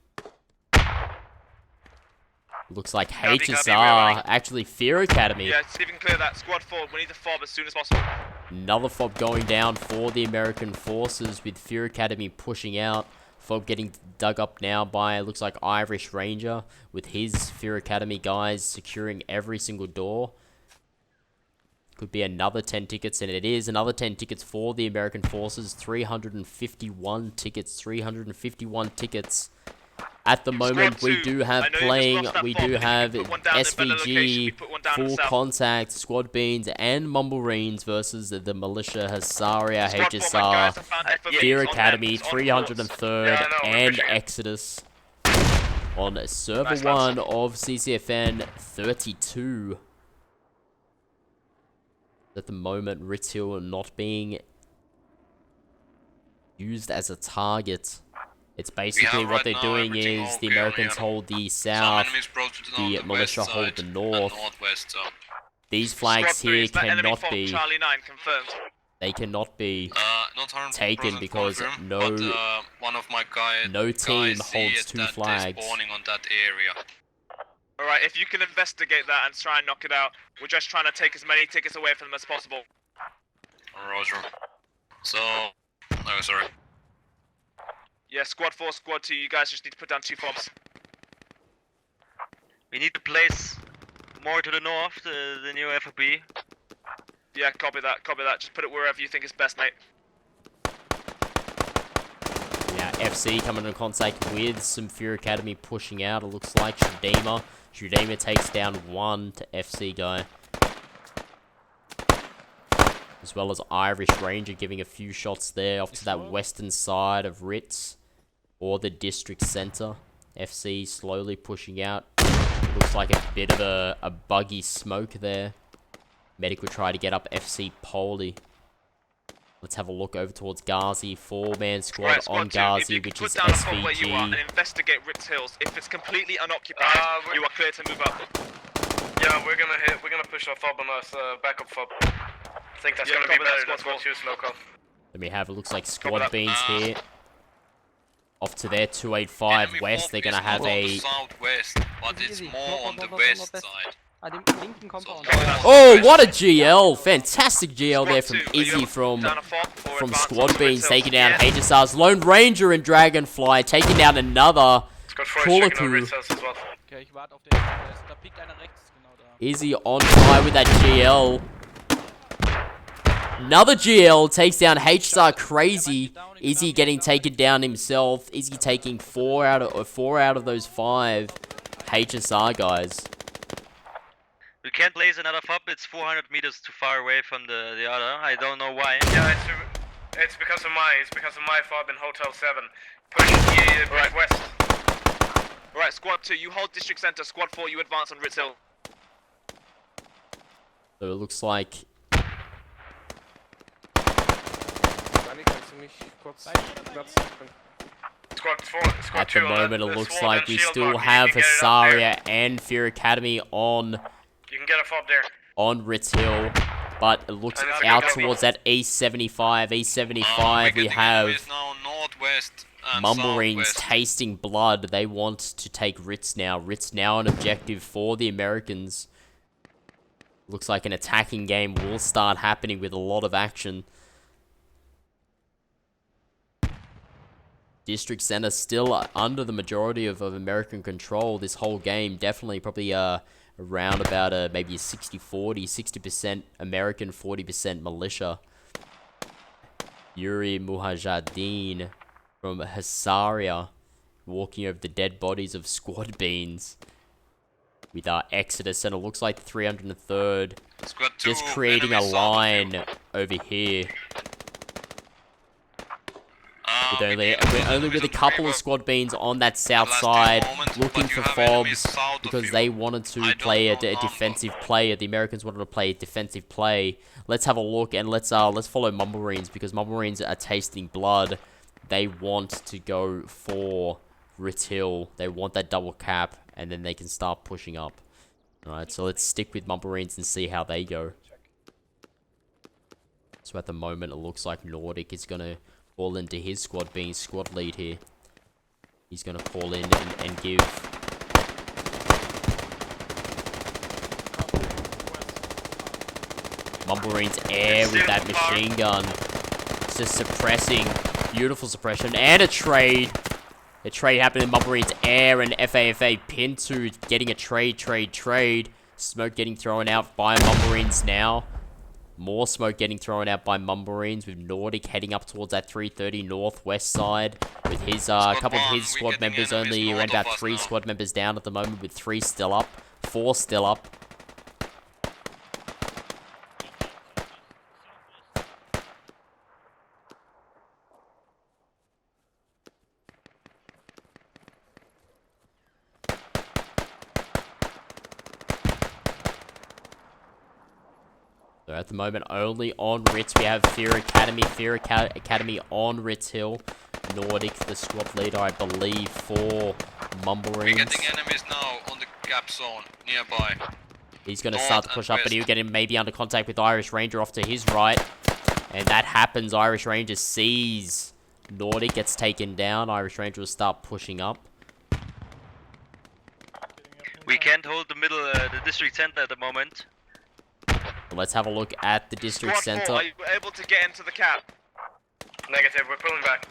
Looks like HSR, actually Fear Academy. Yeah, see if you can clear that. Squad 4, we need the fob as soon as possible. Another fob going down for the American forces with Fear Academy pushing out. Fob getting dug up now by, looks like Irish Ranger with his Fear Academy guys securing every single door. Could be another 10 tickets, and it is another 10 tickets for the American forces. 351 tickets, 351 tickets. At the moment, we do have playing, we do have SVG, Full Contact, Squad Beans, and Mumble Marines versus the Militia, Hasaria, HSR, Fear Academy, 303rd, and Exodus. On server 1 of CCFN 32. At the moment, Ritz Hill not being used as a target. It's basically what they're doing is the Americans hold the south, the militia hold the north. These flags here cannot be, they cannot be taken because no team holds 2 flags. Alright, if you can investigate that and try and knock it out, we're just trying to take as many tickets away from them as possible. Roger. So, oh sorry. Yeah, Squad 4, Squad 2, you guys just need to put down 2 fobs. We need to place more to the north, the new FOB. Yeah, copy that, copy that. Just put it wherever you think is best, mate. Yeah, FC coming in contact with some Fear Academy pushing out. It looks like Shudema. Shudema takes down 1 to FC guy. As well as Irish Ranger giving a few shots there off to that western side of Ritz. Or the district center. FC slowly pushing out. Looks like a bit of a buggy smoke there. Medic will try to get up FC Poli. Let's have a look over towards Ghazi. 4-man squad, right, squad on 2, Ghazi, which is SVG. Where you are and investigate Ritz Hills. If it's completely unoccupied, you are clear to move up. Yeah, we're gonna push our fob on us, backup fob. I think that's gonna be better than squad 2's local. Let me have it. Looks like Squad Beans here. Off to their 285 west. They're gonna have a. Southwest, but it's more on the west side. Oh, what a GL! Fantastic GL there from Izzy from Squad Beans, taking down HSR's Lone Ranger and Dragonfly, taking down another Kulaku. Izzy on fire with that GL. Another GL takes down HSR Crazy. Izzy getting taken down himself. Izzy taking 4 out of those 5 HSR guys. We can't place another fob, it's 400 meters too far away from the other, I don't know why. Yeah, it's because of my fob in Hotel 7. Push right west. Alright, Squad 2, you hold District Center. Squad 4, you advance on Ritz Hill. So it looks like at the moment it looks like we still have Hasaria and Fear Academy on You can get a fob there. On Ritz Hill, but it looks out towards that East 75. East 75, we have Mumble Marines tasting blood. They want to take Ritz now. Ritz now an objective for the Americans. Looks like an attacking game will start happening with a lot of action. District Center still under the majority of American control this whole game. Definitely probably around about maybe a 60-40, 60% American, 40% militia. Yuri Mujahideen from Hasaria walking over the dead bodies of Squad Beans with Exodus, and it looks like the 303rd just creating a line over here. We're only with a couple of squad beans on that south side, looking for fobs, because they wanted to play a defensive play. The Americans wanted to play a defensive play. Let's have a look, and let's follow Mumble Marines, because Mumble Marines are tasting blood. They want to go for Ritz Hill. They want that double cap, and then they can start pushing up. Alright, so let's stick with Mumble Marines and see how they go. So at the moment, it looks like Nordic is going to fall into his squad, being squad lead here. He's going to call in and give... Mumble Marines air with that machine gun. It's just suppressing. Beautiful suppression. And a trade. A trade happening in Mumble Marines air, and FAFA pin to getting a trade. Smoke getting thrown out by Mumble Marines now. More smoke getting thrown out by Mumble Marines, with Nordic heading up towards that 330 northwest side. With his couple of his squad members, only around about 3 squad members down at the moment, with 3 still up, 4 still up. So at the moment, only on Ritz, we have Fear Academy on Ritz Hill. Nordic, the squad leader, I believe, for Mumble Marines. We're getting enemies now on the gap zone, nearby. He's going to start to push up, but he'll get him maybe under contact with Irish Ranger off to his right. And that happens. Irish Ranger sees Nordic, gets taken down. Irish Ranger will start pushing up. We can't hold the middle, the district center at the moment. Let's have a look at the district center. Are you able to get into the cap? Negative, we're pulling back.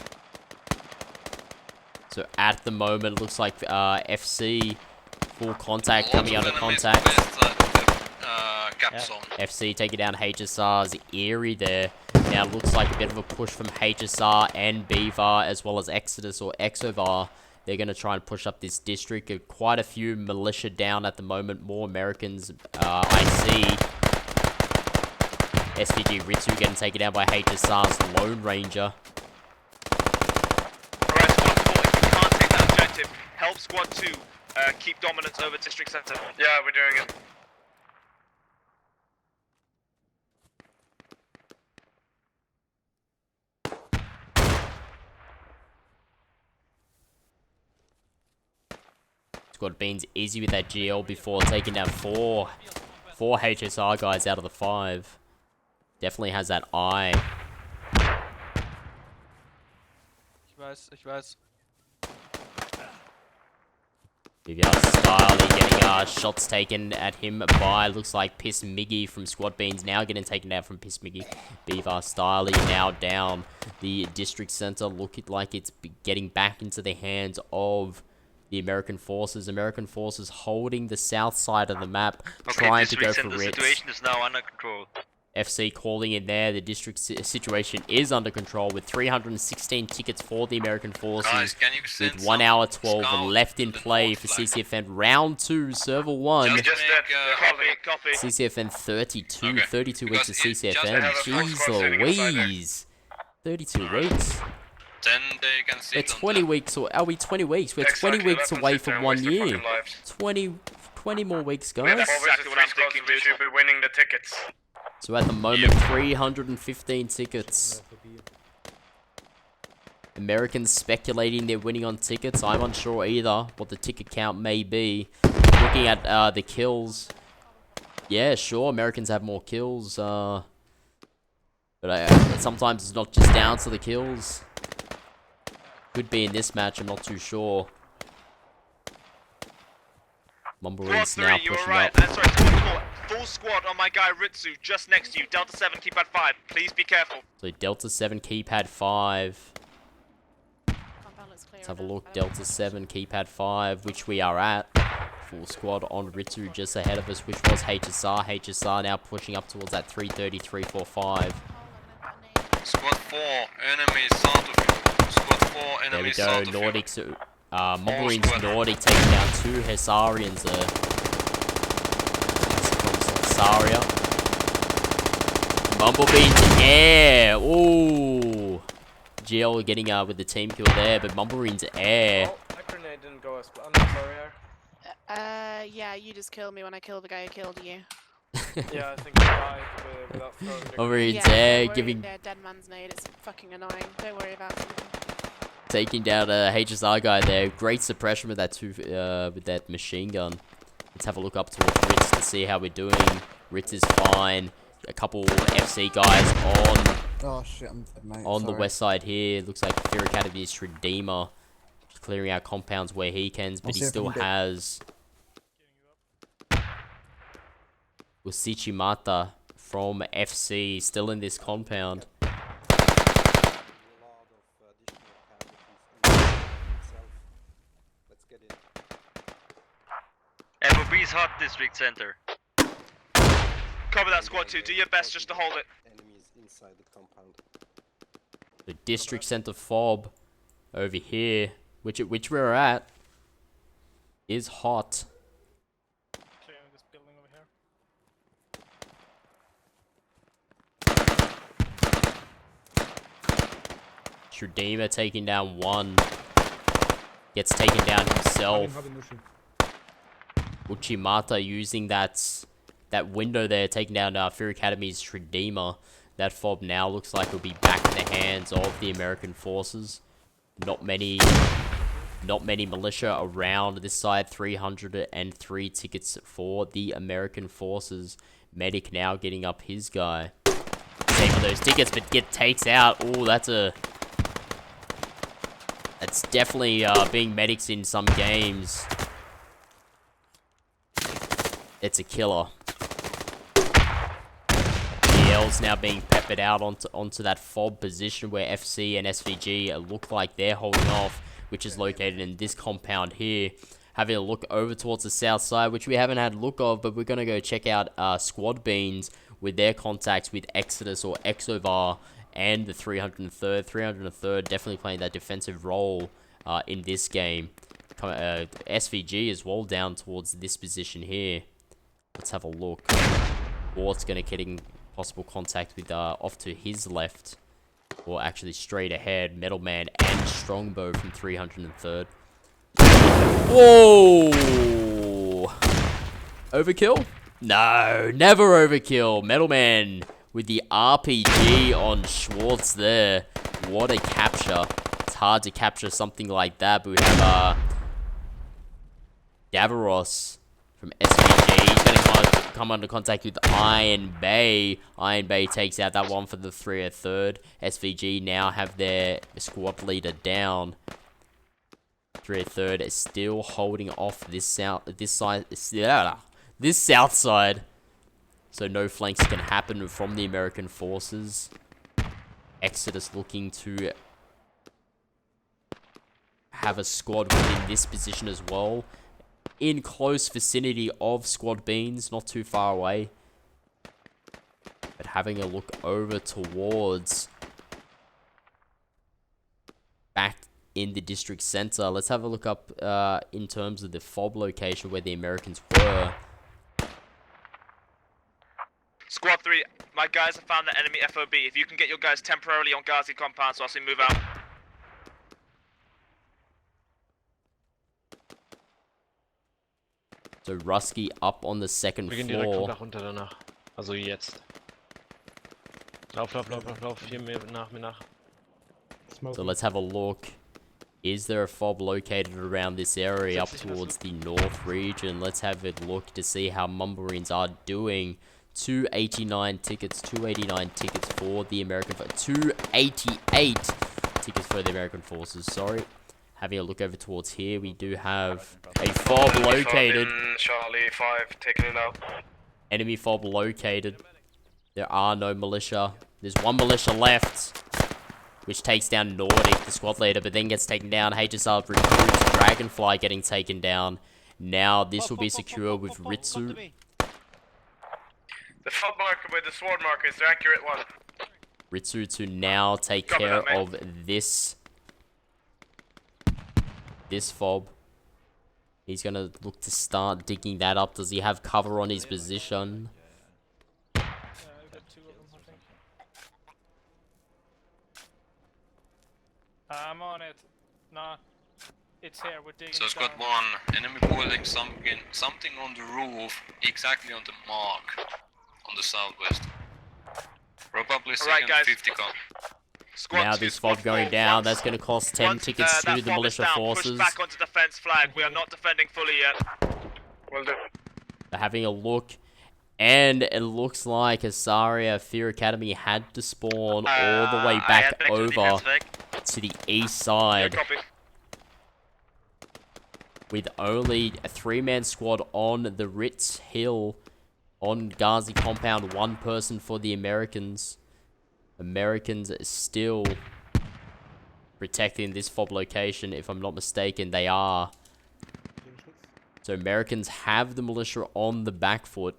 So at the moment, it looks like FC full contact, coming under contact. FC taking down HSR's Eerie there. Now looks like a bit of a push from HSR and Beaver, as well as Exodus or Exovar. They're going to try and push up this district. Quite a few militia down at the moment. More Americans, I see. SVG Ritsu getting taken down by HSR's Lone Ranger. Alright, Squad 4, if you can't take that objective, help Squad 2 keep dominance over District Center. Yeah, we're doing it. Squad Beans easy with that GL before taking down four HSR guys out of the 5. Definitely has that eye. Ich weiß. Vivian Styling getting shots taken at him by, looks like Piss Miggy from Squad Beans, now getting taken down from Piss Miggy. Beaver Styling now down. The district center looking like it's getting back into the hands of the American forces. American forces holding the south side of the map, trying to go for Ritz. The situation is now under control. FC calling in there. The district situation is under control with 316 tickets for the American forces. Guys, with 1 hour 12 left in play for CCFN round 2, server 1. Copy. CCFN 32, okay. 32 weeks of CCFN. Jeez Louise. 32 weeks. Then they can sit We're 20 weeks, or are we 20 weeks? We're 20 weeks away from 1 year. 20 more weeks, guys. That's exactly what I'm thinking. We should be winning the tickets. So at the moment, 315 tickets. Americans speculating they're winning on tickets. I'm unsure either what the ticket count may be. Looking at the kills. Yeah, sure, Americans have more kills. But sometimes it's not just down to the kills. Could be in this match, I'm not too sure. Mumbleree's now pushing up. Sorry, Squad 4. Full squad on my guy Ritsu, just next to you. Delta 7, keypad 5. Please be careful. So Delta 7, keypad 5. Let's have a look. Delta 7, keypad 5, which we are at. Full squad on Ritsu just ahead of us, which was HSR. HSR now pushing up towards that 330, 345. Squad 4, enemies south of you. Squad 4, enemies there we go. Nordics, Mumblereens Nordic taking down 2 Hesarians there. Saria. Mumblebees air. Ooh. GL getting with the team kill there, but Mumblering's air. Oh, my grenade didn't go as planned. I'm sorry, Air. Yeah, you just killed me when I killed the guy who killed you. Yeah, I think I died without throwing the Mumblering's Yeah, air don't worry, giving, they're dead man's nade. It's fucking annoying. Don't worry about it. taking down a HSR guy there. Great suppression with that with that machine gun. Let's have a look up towards Ritz to see how we're doing. Ritz is fine. A couple FC guys on. Oh shit, I'm dead, mate. On the Sorry. west side here, looks like Fear Academy's Redeemer clearing out compounds where he can, but I'll he see if I still can get- has Usichimata from FC still in this compound. FOB's hot district center. Cover that squad 2. Do your best just to hold it. The district center fob over here, which we're at, is hot. Clearing this building over here. Redeemer taking down one. Gets taken down himself. Uchimata using that window there, taking down Fear Academy's Redeemer. That fob now looks like it'll be back in the hands of the American forces. Not many militia around this side. 303 tickets for the American forces. Medic now getting up his guy. Saving those tickets, but takes out. Oh, that's definitely being medics in some games. It's a killer. DL's now being peppered out onto that fob position where FC and SVG look like they're holding off, which is located in this compound here. Having a look over towards the south side, which we haven't had a look of, but we're going to go check out Squad Beans with their contacts with Exodus or Exovar and the 303rd. 303rd definitely playing that defensive role in this game. SVG as well down towards this position here. Let's have a look. Wart's going to getting possible contact with off to his left. Or actually straight ahead. Metalman and Strongbow from 303rd. Whoa! Overkill? No, never overkill. Metalman with the RPG on Schwartz there. What a capture. It's hard to capture something like that, but we have Davros from SVG. He's going to come under contact with Iron Bay. Iron Bay takes out that one for the 303rd. SVG now have their squad leader down. 303rd is still holding off this south side. So no flanks can happen from the American forces. Exodus looking to have a squad within this position as well. In close vicinity of Squad Beans, not too far away. But having a look over towards back in the district center. Let's have a look up in terms of the FOB location where the Americans were. Squad 3, my guys have found the enemy FOB. If you can get your guys temporarily on Ghazi compound so as we move out. So Rusky up on the second floor. Runter danach. Also jetzt. Lauf, hier mir nach. So let's have a look. Is there a FOB located around this area up towards the north region? Let's have a look to see how Mumbarines are doing. 289 tickets for the American... 288 tickets for the American forces, sorry. Having a look over towards here, we do have a FOB located. Charlie 5, taking it out. Enemy FOB located. There are no militia. There's one militia left, which takes down Nordic, the squad leader, but then gets taken down. HSR recruits Dragonfly getting taken down. Now this will be secure with Ritsu. The FOB marker with the sword marker is the accurate one. Ritsu to now take care of this FOB. He's gonna look to start digging that up. Does he have cover on his position? We've got 2 of them, I think. I'm on it. Nah. It's here, we're digging So it squad down. 1, enemy building something on the roof, exactly on the mark, on the southwest. Probably second guys. 50 con. Squad Now 2, this squad fob going 4, down, once- that's going to cost 10 once, tickets that to the fob is militia down, forces. Push back onto defense flag. We are not defending fully yet. Will do. They're having a look, and it looks like Asaria Fear Academy had to spawn all the way back over to the east Yeah, side, copy. with only a 3-man squad on the Ritz Hill on Ghazi compound, 1 person for the Americans. Americans are still protecting this fob location, if I'm not mistaken. They are. So Americans have the militia on the back foot.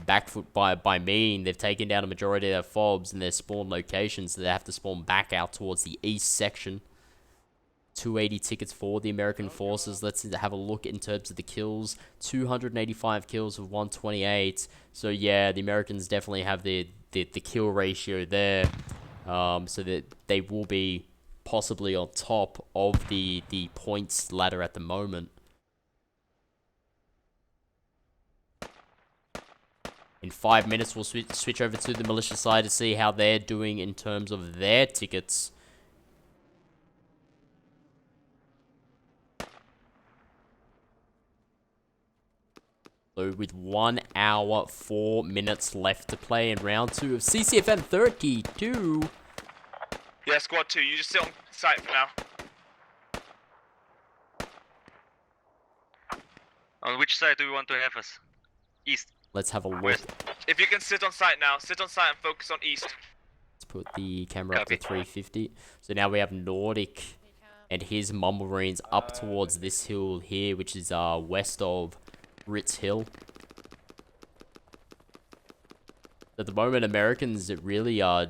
Back foot by meaning they've taken down a majority of their fobs and their spawn locations, so they have to spawn back out towards the east section. 280 tickets for the American forces. Let's have a look in terms of the kills. 285 kills of 128. So yeah, the Americans definitely have the kill ratio there. So that they will be possibly on top of the points ladder at the moment. In 5 minutes, we'll switch over to the militia side to see how they're doing in terms of their tickets. So with 1 hour, 4 minutes left to play in round 2 of CCFN 32. Yeah, squad 2, you just sit on site for now. On which side do we want to have us? East. Let's have a look. West. If you can sit on site now, sit on site and focus on east. Let's put the camera up to Copy. 350. So now we have Nordic and his Mumble Marines up towards this hill here, which is west of Ritz Hill. At the moment, Americans really are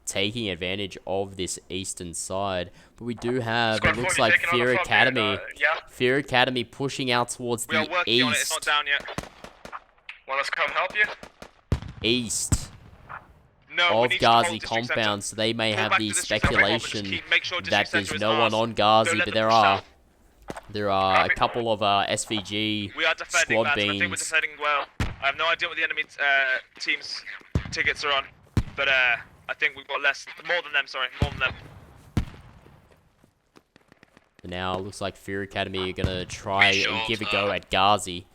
taking advantage of this eastern side, but we do have, Squad it looks 4, you're like taking on Fear the fob here, Academy. yeah? Fear Academy pushing out towards We are the working on it, it's not east. down yet. Want us to come help you? East No, we of need to hold Ghazi district compound, center. so they may Pull have back the to district center, but just speculation make sure that district there's center is no one ours. on Ghazi, Don't let but them there push are. south. There are a Copy. couple of SVG We are defending, squad lads, and I think we're beams. defending well. I have no idea what the enemy team's tickets are on, but I think we've got more than them, more than them. Now it looks like Fear Academy are gonna try We and shot, give a go at Ghazi.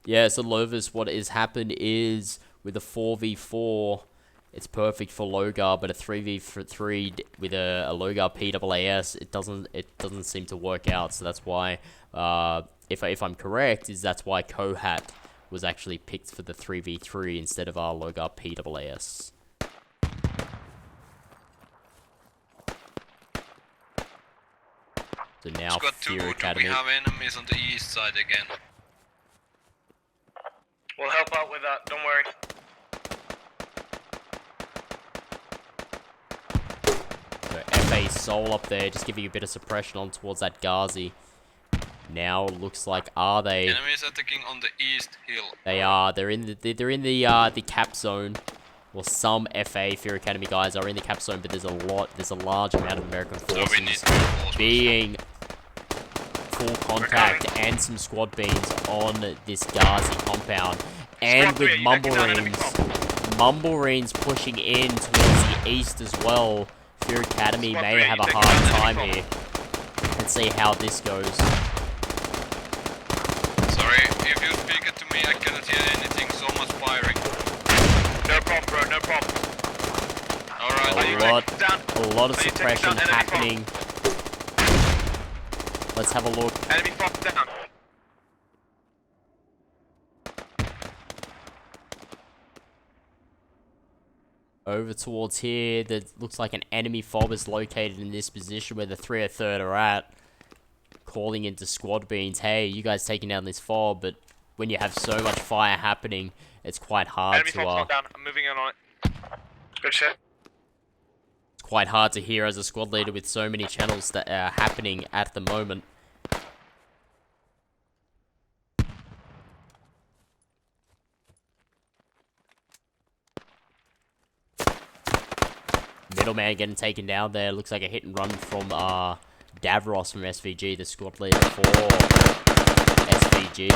Yeah, so Lovis, what has happened is with a 4v4, it's perfect for Logar, but a 3v3 with a Logar PAAS, it doesn't seem to work out. So that's why, if I'm correct, that's why Kohat was actually picked for the 3v3 instead of our Logar PAAS. So now Squad 2, Fear do we Academy. have enemies on the east side again? We'll help out with that, don't worry. So FA Soul up there, just giving a bit of suppression on towards that Ghazi. Now looks like are they? Enemies attacking on the east hill. They are. They're in the cap zone. Well, some FA Fear Academy guys are in the cap zone, but there's a large amount of American So we need forces reinforcements. being full contact and some squad beams on this Ghazi compound. And Squad 3, with are you taking down enemy Mumble Marines pushing in towards the east as well. Fear Academy Squad may 3, are have you a taking hard down time enemy here. Let's see how this goes. Sorry, if you speak it to me, I cannot hear anything, so much firing. No problem, bro, no problem. Alright, Are you A lot of Are you taking suppression down enemy happening. Let's have a look. Enemy fob down. Over towards here, that looks like an enemy fob is located in this position where the 303rd are at. Calling into squad beans, hey, you guys taking down this fob, but when you have so much fire happening, it's quite hard Enemy to fob's not down, I'm moving in on it. Good shit. it's quite hard to hear as a squad leader with so many channels that are happening at the moment. Middleman getting taken down there. Looks like a hit and run from Davros from SVG, the squad leader for SVG.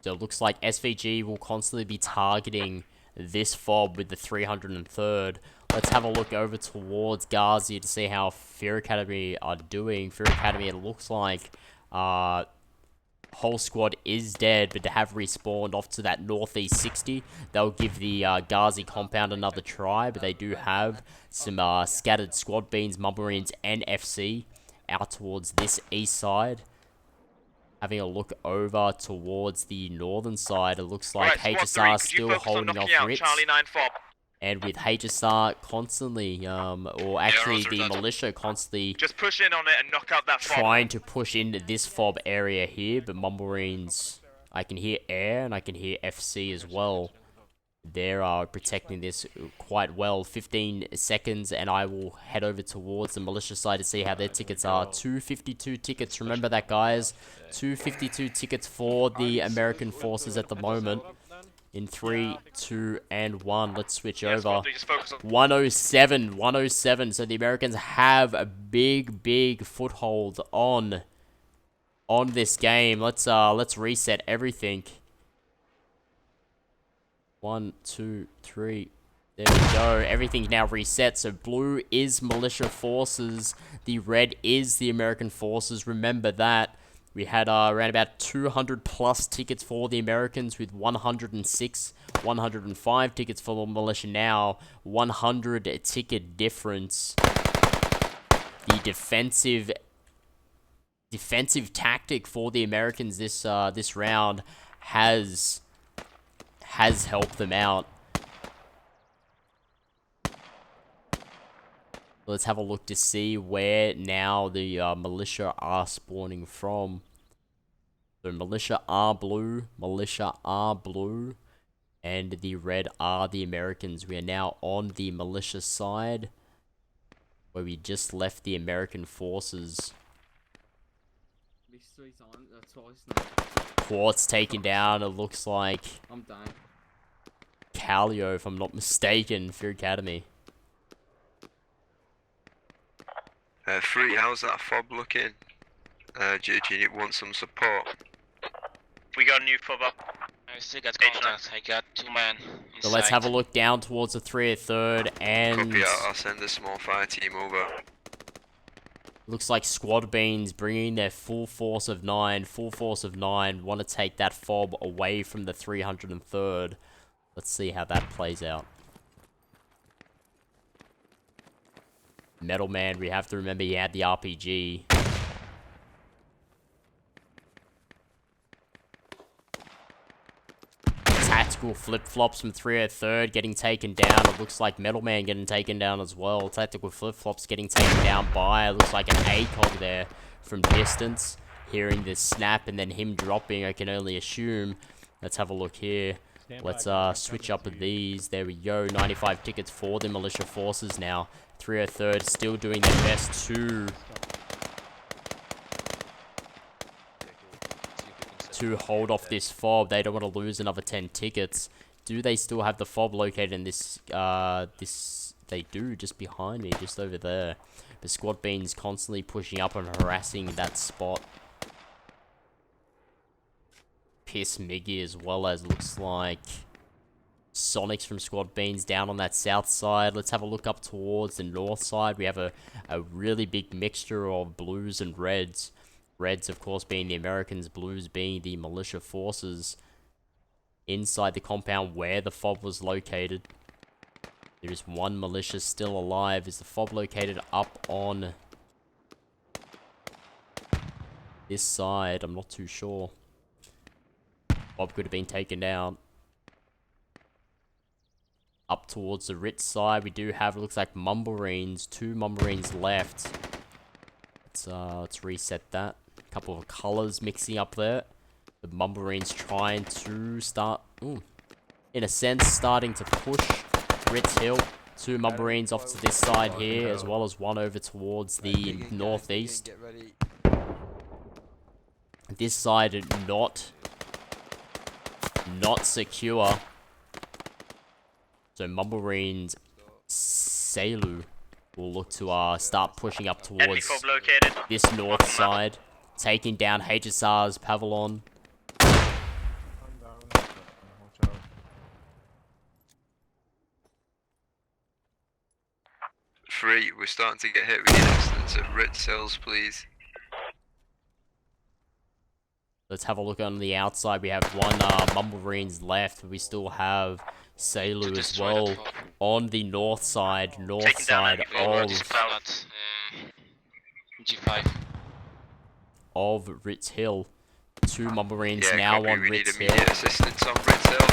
So it looks like SVG will constantly be targeting this fob with the 303rd. Let's have a look over towards Ghazi to see how Fear Academy are doing. Fear Academy, it looks like whole squad is dead, but to have respawned off to that northeast 60, they'll give the Ghazi compound another try, but they do have some scattered squad beans, Mumble Marines, and FC out towards this east side. Having a look over towards the northern side, it looks like HSR still holding off Ritz. Charlie 9 fob. And with HSR constantly, or actually the militia constantly just push in on it and knock out that fob. Trying to push into this fob area here, but Mumble Marines, I can hear air and I can hear FC as well. They're protecting this quite well. 15 seconds and I will head over towards the militia side to see how their tickets are. 252 tickets, remember that guys. 252 tickets for the American forces at the moment. In 3, 2, and 1, let's switch over. 107, 107. So the Americans have a big foothold on this game. Let's reset everything. 1, 2, 3. There we go. Everything's now reset. So blue is militia forces. The red is the American forces. Remember that. We had around about 200 plus tickets for the Americans with 106, 105 tickets for the militia now. 100 ticket difference. The defensive tactic for the Americans this round has helped them out. Let's have a look to see where now the militia are spawning from. So militia are blue, and the red are the Americans. We are now on the militia side, where we just left the American forces. Quartz taken down, it looks like. I'm dying. Calio, if I'm not mistaken, for Academy. 3, how's that fob looking? Do you want some support? We got a new fob up. I still got contact. I got 2 men inside. So let's have a look down towards the 303rd and... Copy, I'll send a small fire team over. Looks like Squad Beans bringing their full force of 9. Want to take that fob away from the 303rd. Let's see how that plays out. Metal Man, we have to remember he had the RPG. Tactical flip-flops from 303rd getting taken down. It looks like Metal Man getting taken down as well. Tactical flip-flops getting taken down by, it looks like an ACOG there from distance. Hearing the snap and then him dropping, I can only assume. Let's have a look here. Let's switch up with these. There we go. 95 tickets for the militia forces now. 303rd still doing their best to hold off this fob. They don't want to lose another 10 tickets. Do they still have the fob located in this? They do, just behind me, just over there. The Squad Beans constantly pushing up and harassing that spot. Piss Miggy as well as looks like Sonics from Squad Beans down on that south side. Let's have a look up towards the north side. We have a really big mixture of blues and reds. Reds, of course, being the Americans, blues being the militia forces. Inside the compound where the fob was located, there is one militia still alive. Is the fob located up on this side? I'm not too sure. Fob could have been taken down. Up towards the Ritz side, we do have, it looks like Mumble Marines, 2 Mumble Marines left. Let's reset that. A couple of colors mixing up there. The Mumble Marines trying to start, in a sense, starting to push Ritz Hill. 2 Mumble Marines off to this side here, as well as one over towards the northeast. This side not secure. So Mumblerine's Selu will look to start pushing up towards this north side, taking down HSR's Pavilion. Three, we're starting to get hit with the accidents at Ritz Hills, please. Let's have a look on the outside. We have one Mumblerine's left. We still have Selu as well on the north side of G5 of Ritz Hill. Two Mumblerine's Yeah, now copy, on we Ritz need Hill. immediate assistance on Ritz Hill.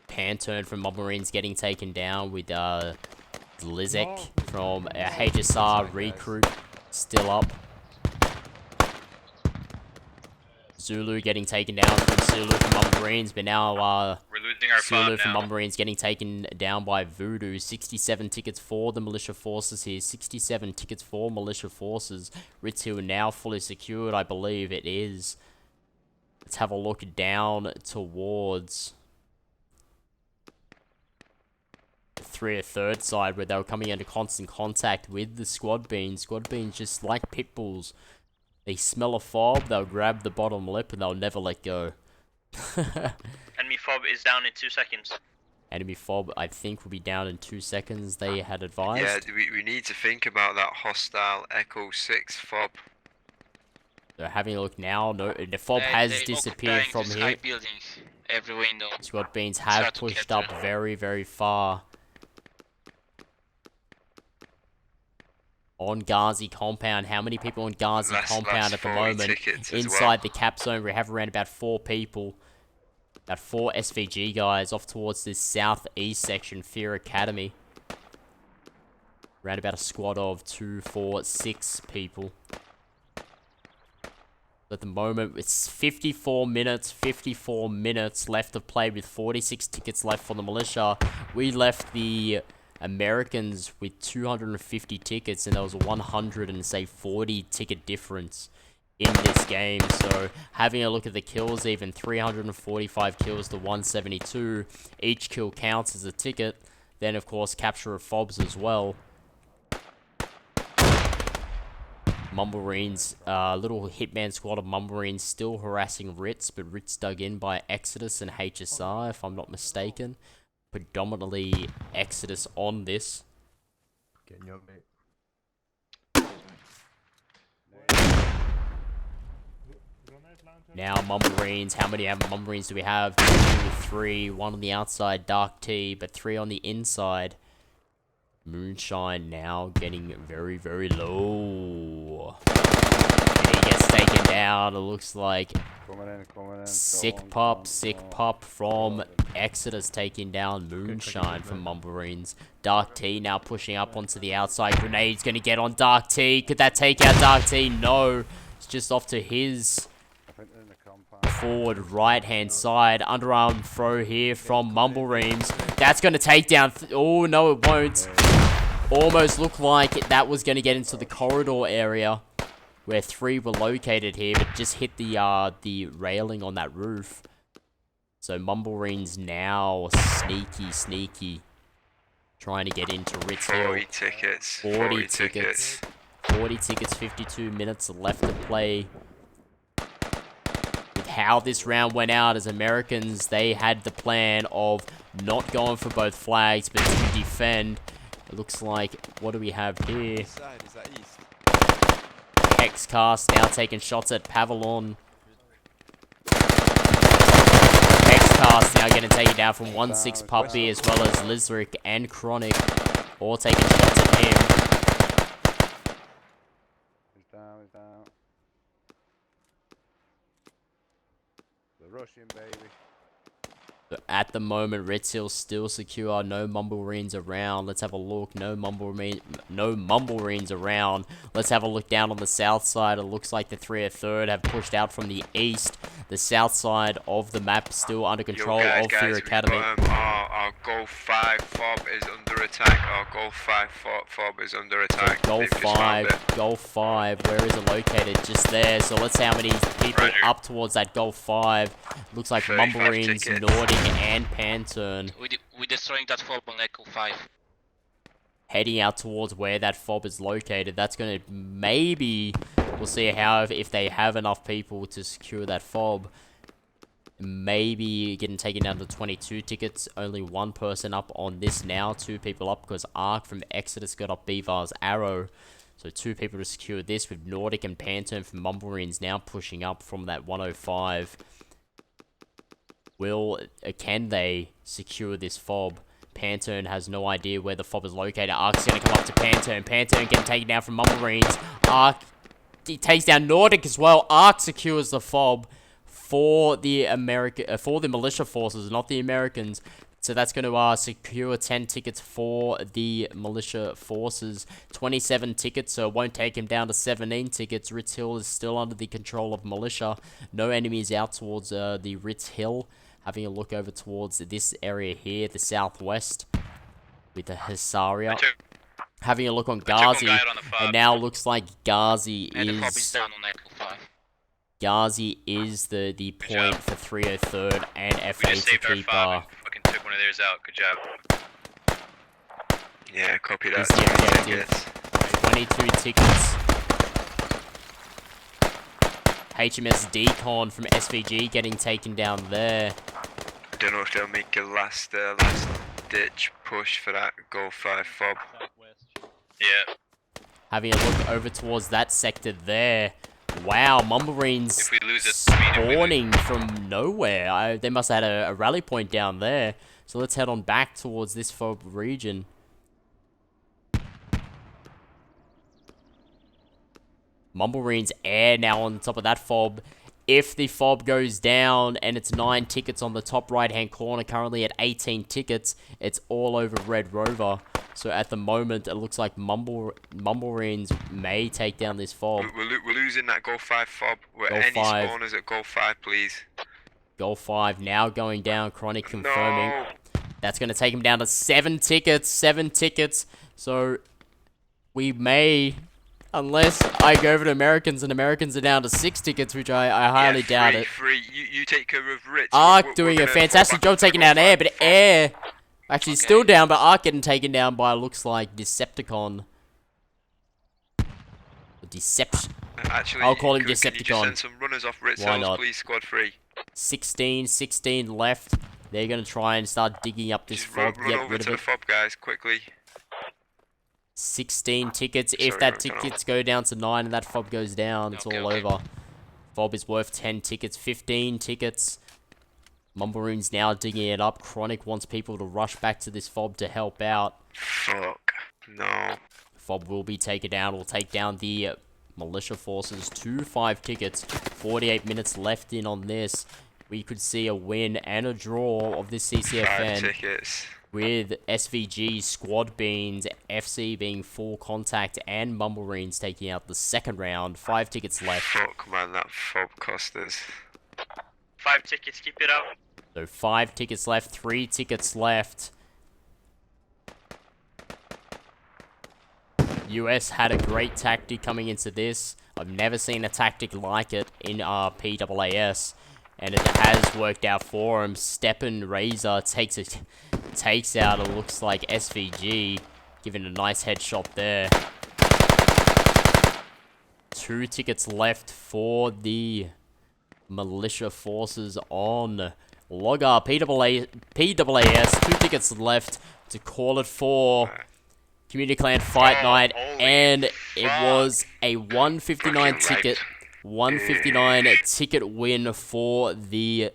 Pan-turn from Mumblerine's getting taken down with Lizek from HSR recruit still up. Zulu getting taken down from Zulu from Mumblerine's, but now We're losing our Zulu farm from now. Mumblerine's getting taken down by Voodoo. 67 tickets for the militia forces here. 67 tickets for militia forces. Ritz Hill now fully secured, I believe it is. Let's have a look down towards the third side where they were coming into constant contact with the squad beans. Squad beans, just like pit bulls, they smell a fob, they'll grab the bottom lip and they'll never let go. Enemy fob is down in 2 seconds. Enemy fob, I think, will be down in 2 seconds, they had advised. Yeah, we need to think about that hostile Echo 6 fob. They're having a look now. No, the fob has disappeared from here. high buildings, every window. Squad beans have pushed up very, very far. On Ghazi compound, how many people on Ghazi compound at the moment? Inside the cap zone, we have around about 4 people. About 4 SVG guys off towards this southeast section, Fear Academy. Around about a squad of 2, 4, 6 people. At the moment, it's 54 minutes left to play with 46 tickets left for the militia. We left the Americans with 250 tickets, and there was a 140 ticket difference in this game. So having a look at the kills, even 345 kills to 172. Each kill counts as a ticket. Then, of course, capture of fobs as well. Mumblerine's little hitman squad of Mumblerine's still harassing Ritz, but Ritz dug in by Exodus and HSR, if I'm not mistaken. Predominantly Exodus on this. Getting your mate. Now Mumblerine's, how many Mumblerine's do we have? 2, 3, 1 on the outside, Dark T, but 3 on the inside. Moonshine now getting very, very low. And he gets taken down, it looks like. Sick pop from Exodus taking down Moonshine from Mumblerine's. Dark T now pushing up onto the outside. Grenade's gonna get on Dark T. Could that take out Dark T? No. It's just off to his forward right hand side. Underarm throw here from Mumblerine's. That's gonna take down. Oh no, it won't. Almost looked like that was gonna get into the corridor area where 3 were located here, but just hit the railing on that roof. So Mumblerine's now sneaky, trying to get into Ritz Hill. 40 tickets. 40 tickets. 40 tickets, 52 minutes left to play. With how this round went out, as Americans, they had the plan of not going for both flags, but to defend. It looks like, what do we have here? Hexcast now taking shots at Pavilion. Hexcast now getting taken down from 1-6 Puppy, as well as Lizric and Chronic, all taking shots at him. He's down. The Russian baby. At the moment, Red Seal's still secure. No Mumblemarines around. Let's have a look. No Mumblemarines around. Let's have a look down on the south side. It looks like the 303rd have pushed out from the east. The south side of the map still under control of Fear Academy. Our Golf 5 fob is under attack. Our Golf 5 fob is under attack. Golf 5, where is it located? Just there. So let's see how many people up towards that Golf 5. Looks like Mumblemarines, Nordic, and Pantone. We destroying that fob on Echo 5. Heading out towards where that fob is located. That's going to maybe... We'll see how if they have enough people to secure that fob. Maybe getting taken down to 22 tickets. Only one person up on this now. 2 people up because Ark from Exodus got up Beavar's Arrow. So 2 people to secure this with Nordic and Pantone from Mumblemarines now pushing up from that 105. Can they secure this fob? Pantone has no idea where the fob is located. Ark's going to come up to Pantone. Pantone getting taken down from Mumblemarines. Ark, he takes down Nordic as well. Ark secures the fob for the militia forces, not the Americans. So that's going to secure 10 tickets for the militia forces. 27 tickets, so it won't take him down to 17 tickets. Ritz Hill is still under the control of militia. No enemies out towards the Ritz Hill. Having a look over towards this area here, the southwest, with the Hisaria. Having a look on Ghazi, and now looks like Ghazi is... Ghazi is the point for 303rd and FA to keep... Fucking took one of theirs out. Good job. Yeah, copy that. Is the objective. 22 tickets. HMS Decon from SVG getting taken down there. I don't know if they'll make a last ditch push for that Golf 5 fob. Yeah. Having a look over towards that sector there. Wow, Mumblemarines If we lose it, spawning from nowhere. They must have had a rally point down there. So let's head on back towards this fob region. Mumblemarines air now on top of that fob. If the fob goes down and it's 9 tickets on the top right hand corner, currently at 18 tickets, it's all over Red Rover. So at the moment, it looks like Mumblemarines may take down this fob. We're losing that Golf 5 fob. Any spawners at Golf 5, please. Golf 5 now going down. Chronic confirming. No. That's going to take him down to 7 tickets. 7 tickets. So we may... Unless I go over to Americans and Americans are down to 6 tickets, which I highly doubt it. You take care of Ritz. Ark doing a fantastic job taking down Air, but Air actually still down, but Ark getting taken down by, looks like, Decepticon. Deception. Actually, I'll call him Can you just Decepticon. send some runners off Ritz Why Hills, not? please, squad 3. 16 left. They're going to try and start digging up this fob, Run get over rid to of the it. fob, guys, quickly. 16 tickets. If that tickets go down to 9 and that fob goes down, it's all over. Fob is worth 10 tickets, 15 tickets. Mumblemarines now digging it up. Chronic wants people to rush back to this fob to help out. Fuck. No. Fob will be taken down. We'll take down the militia forces to 5 tickets. 48 minutes left in on this. We could see a win and a draw of this CCFN. 5 tickets. With SVG, Squad Beans, FC being full contact, and Mumblemarines taking out the second round. 5 tickets left. Fuck, man, that fob cost us. 5 tickets, keep it up. So 5 tickets left, 3 tickets left. US had a great tactic coming into this. I've never seen a tactic like it in PAAS. And it has worked out for him. Steppen Razor takes out, it looks like, SVG. Giving a nice headshot there. 2 tickets left for the militia forces on Logger. PAAS, 2 tickets left to call it for Community Clan Fight Night. And it was a 159 ticket. 159 ticket win for the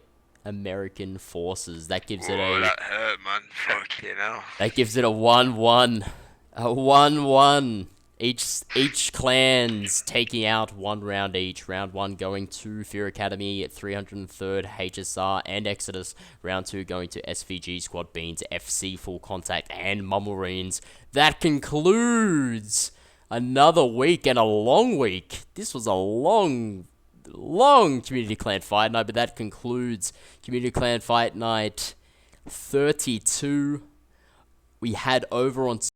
American forces. That gives it a... that hurt, man. Fucking hell. That gives it a 1-1. A 1-1. Each clan's taking out 1 round each. Round 1 going to Fear Academy, 303rd HSR and Exodus. Round 2 going to SVG Squad Beans, FC Full Contact and Mummarines. That concludes another week and a long week. This was a long Community Clan Fight Night, but that concludes Community Clan Fight Night 32. We had over on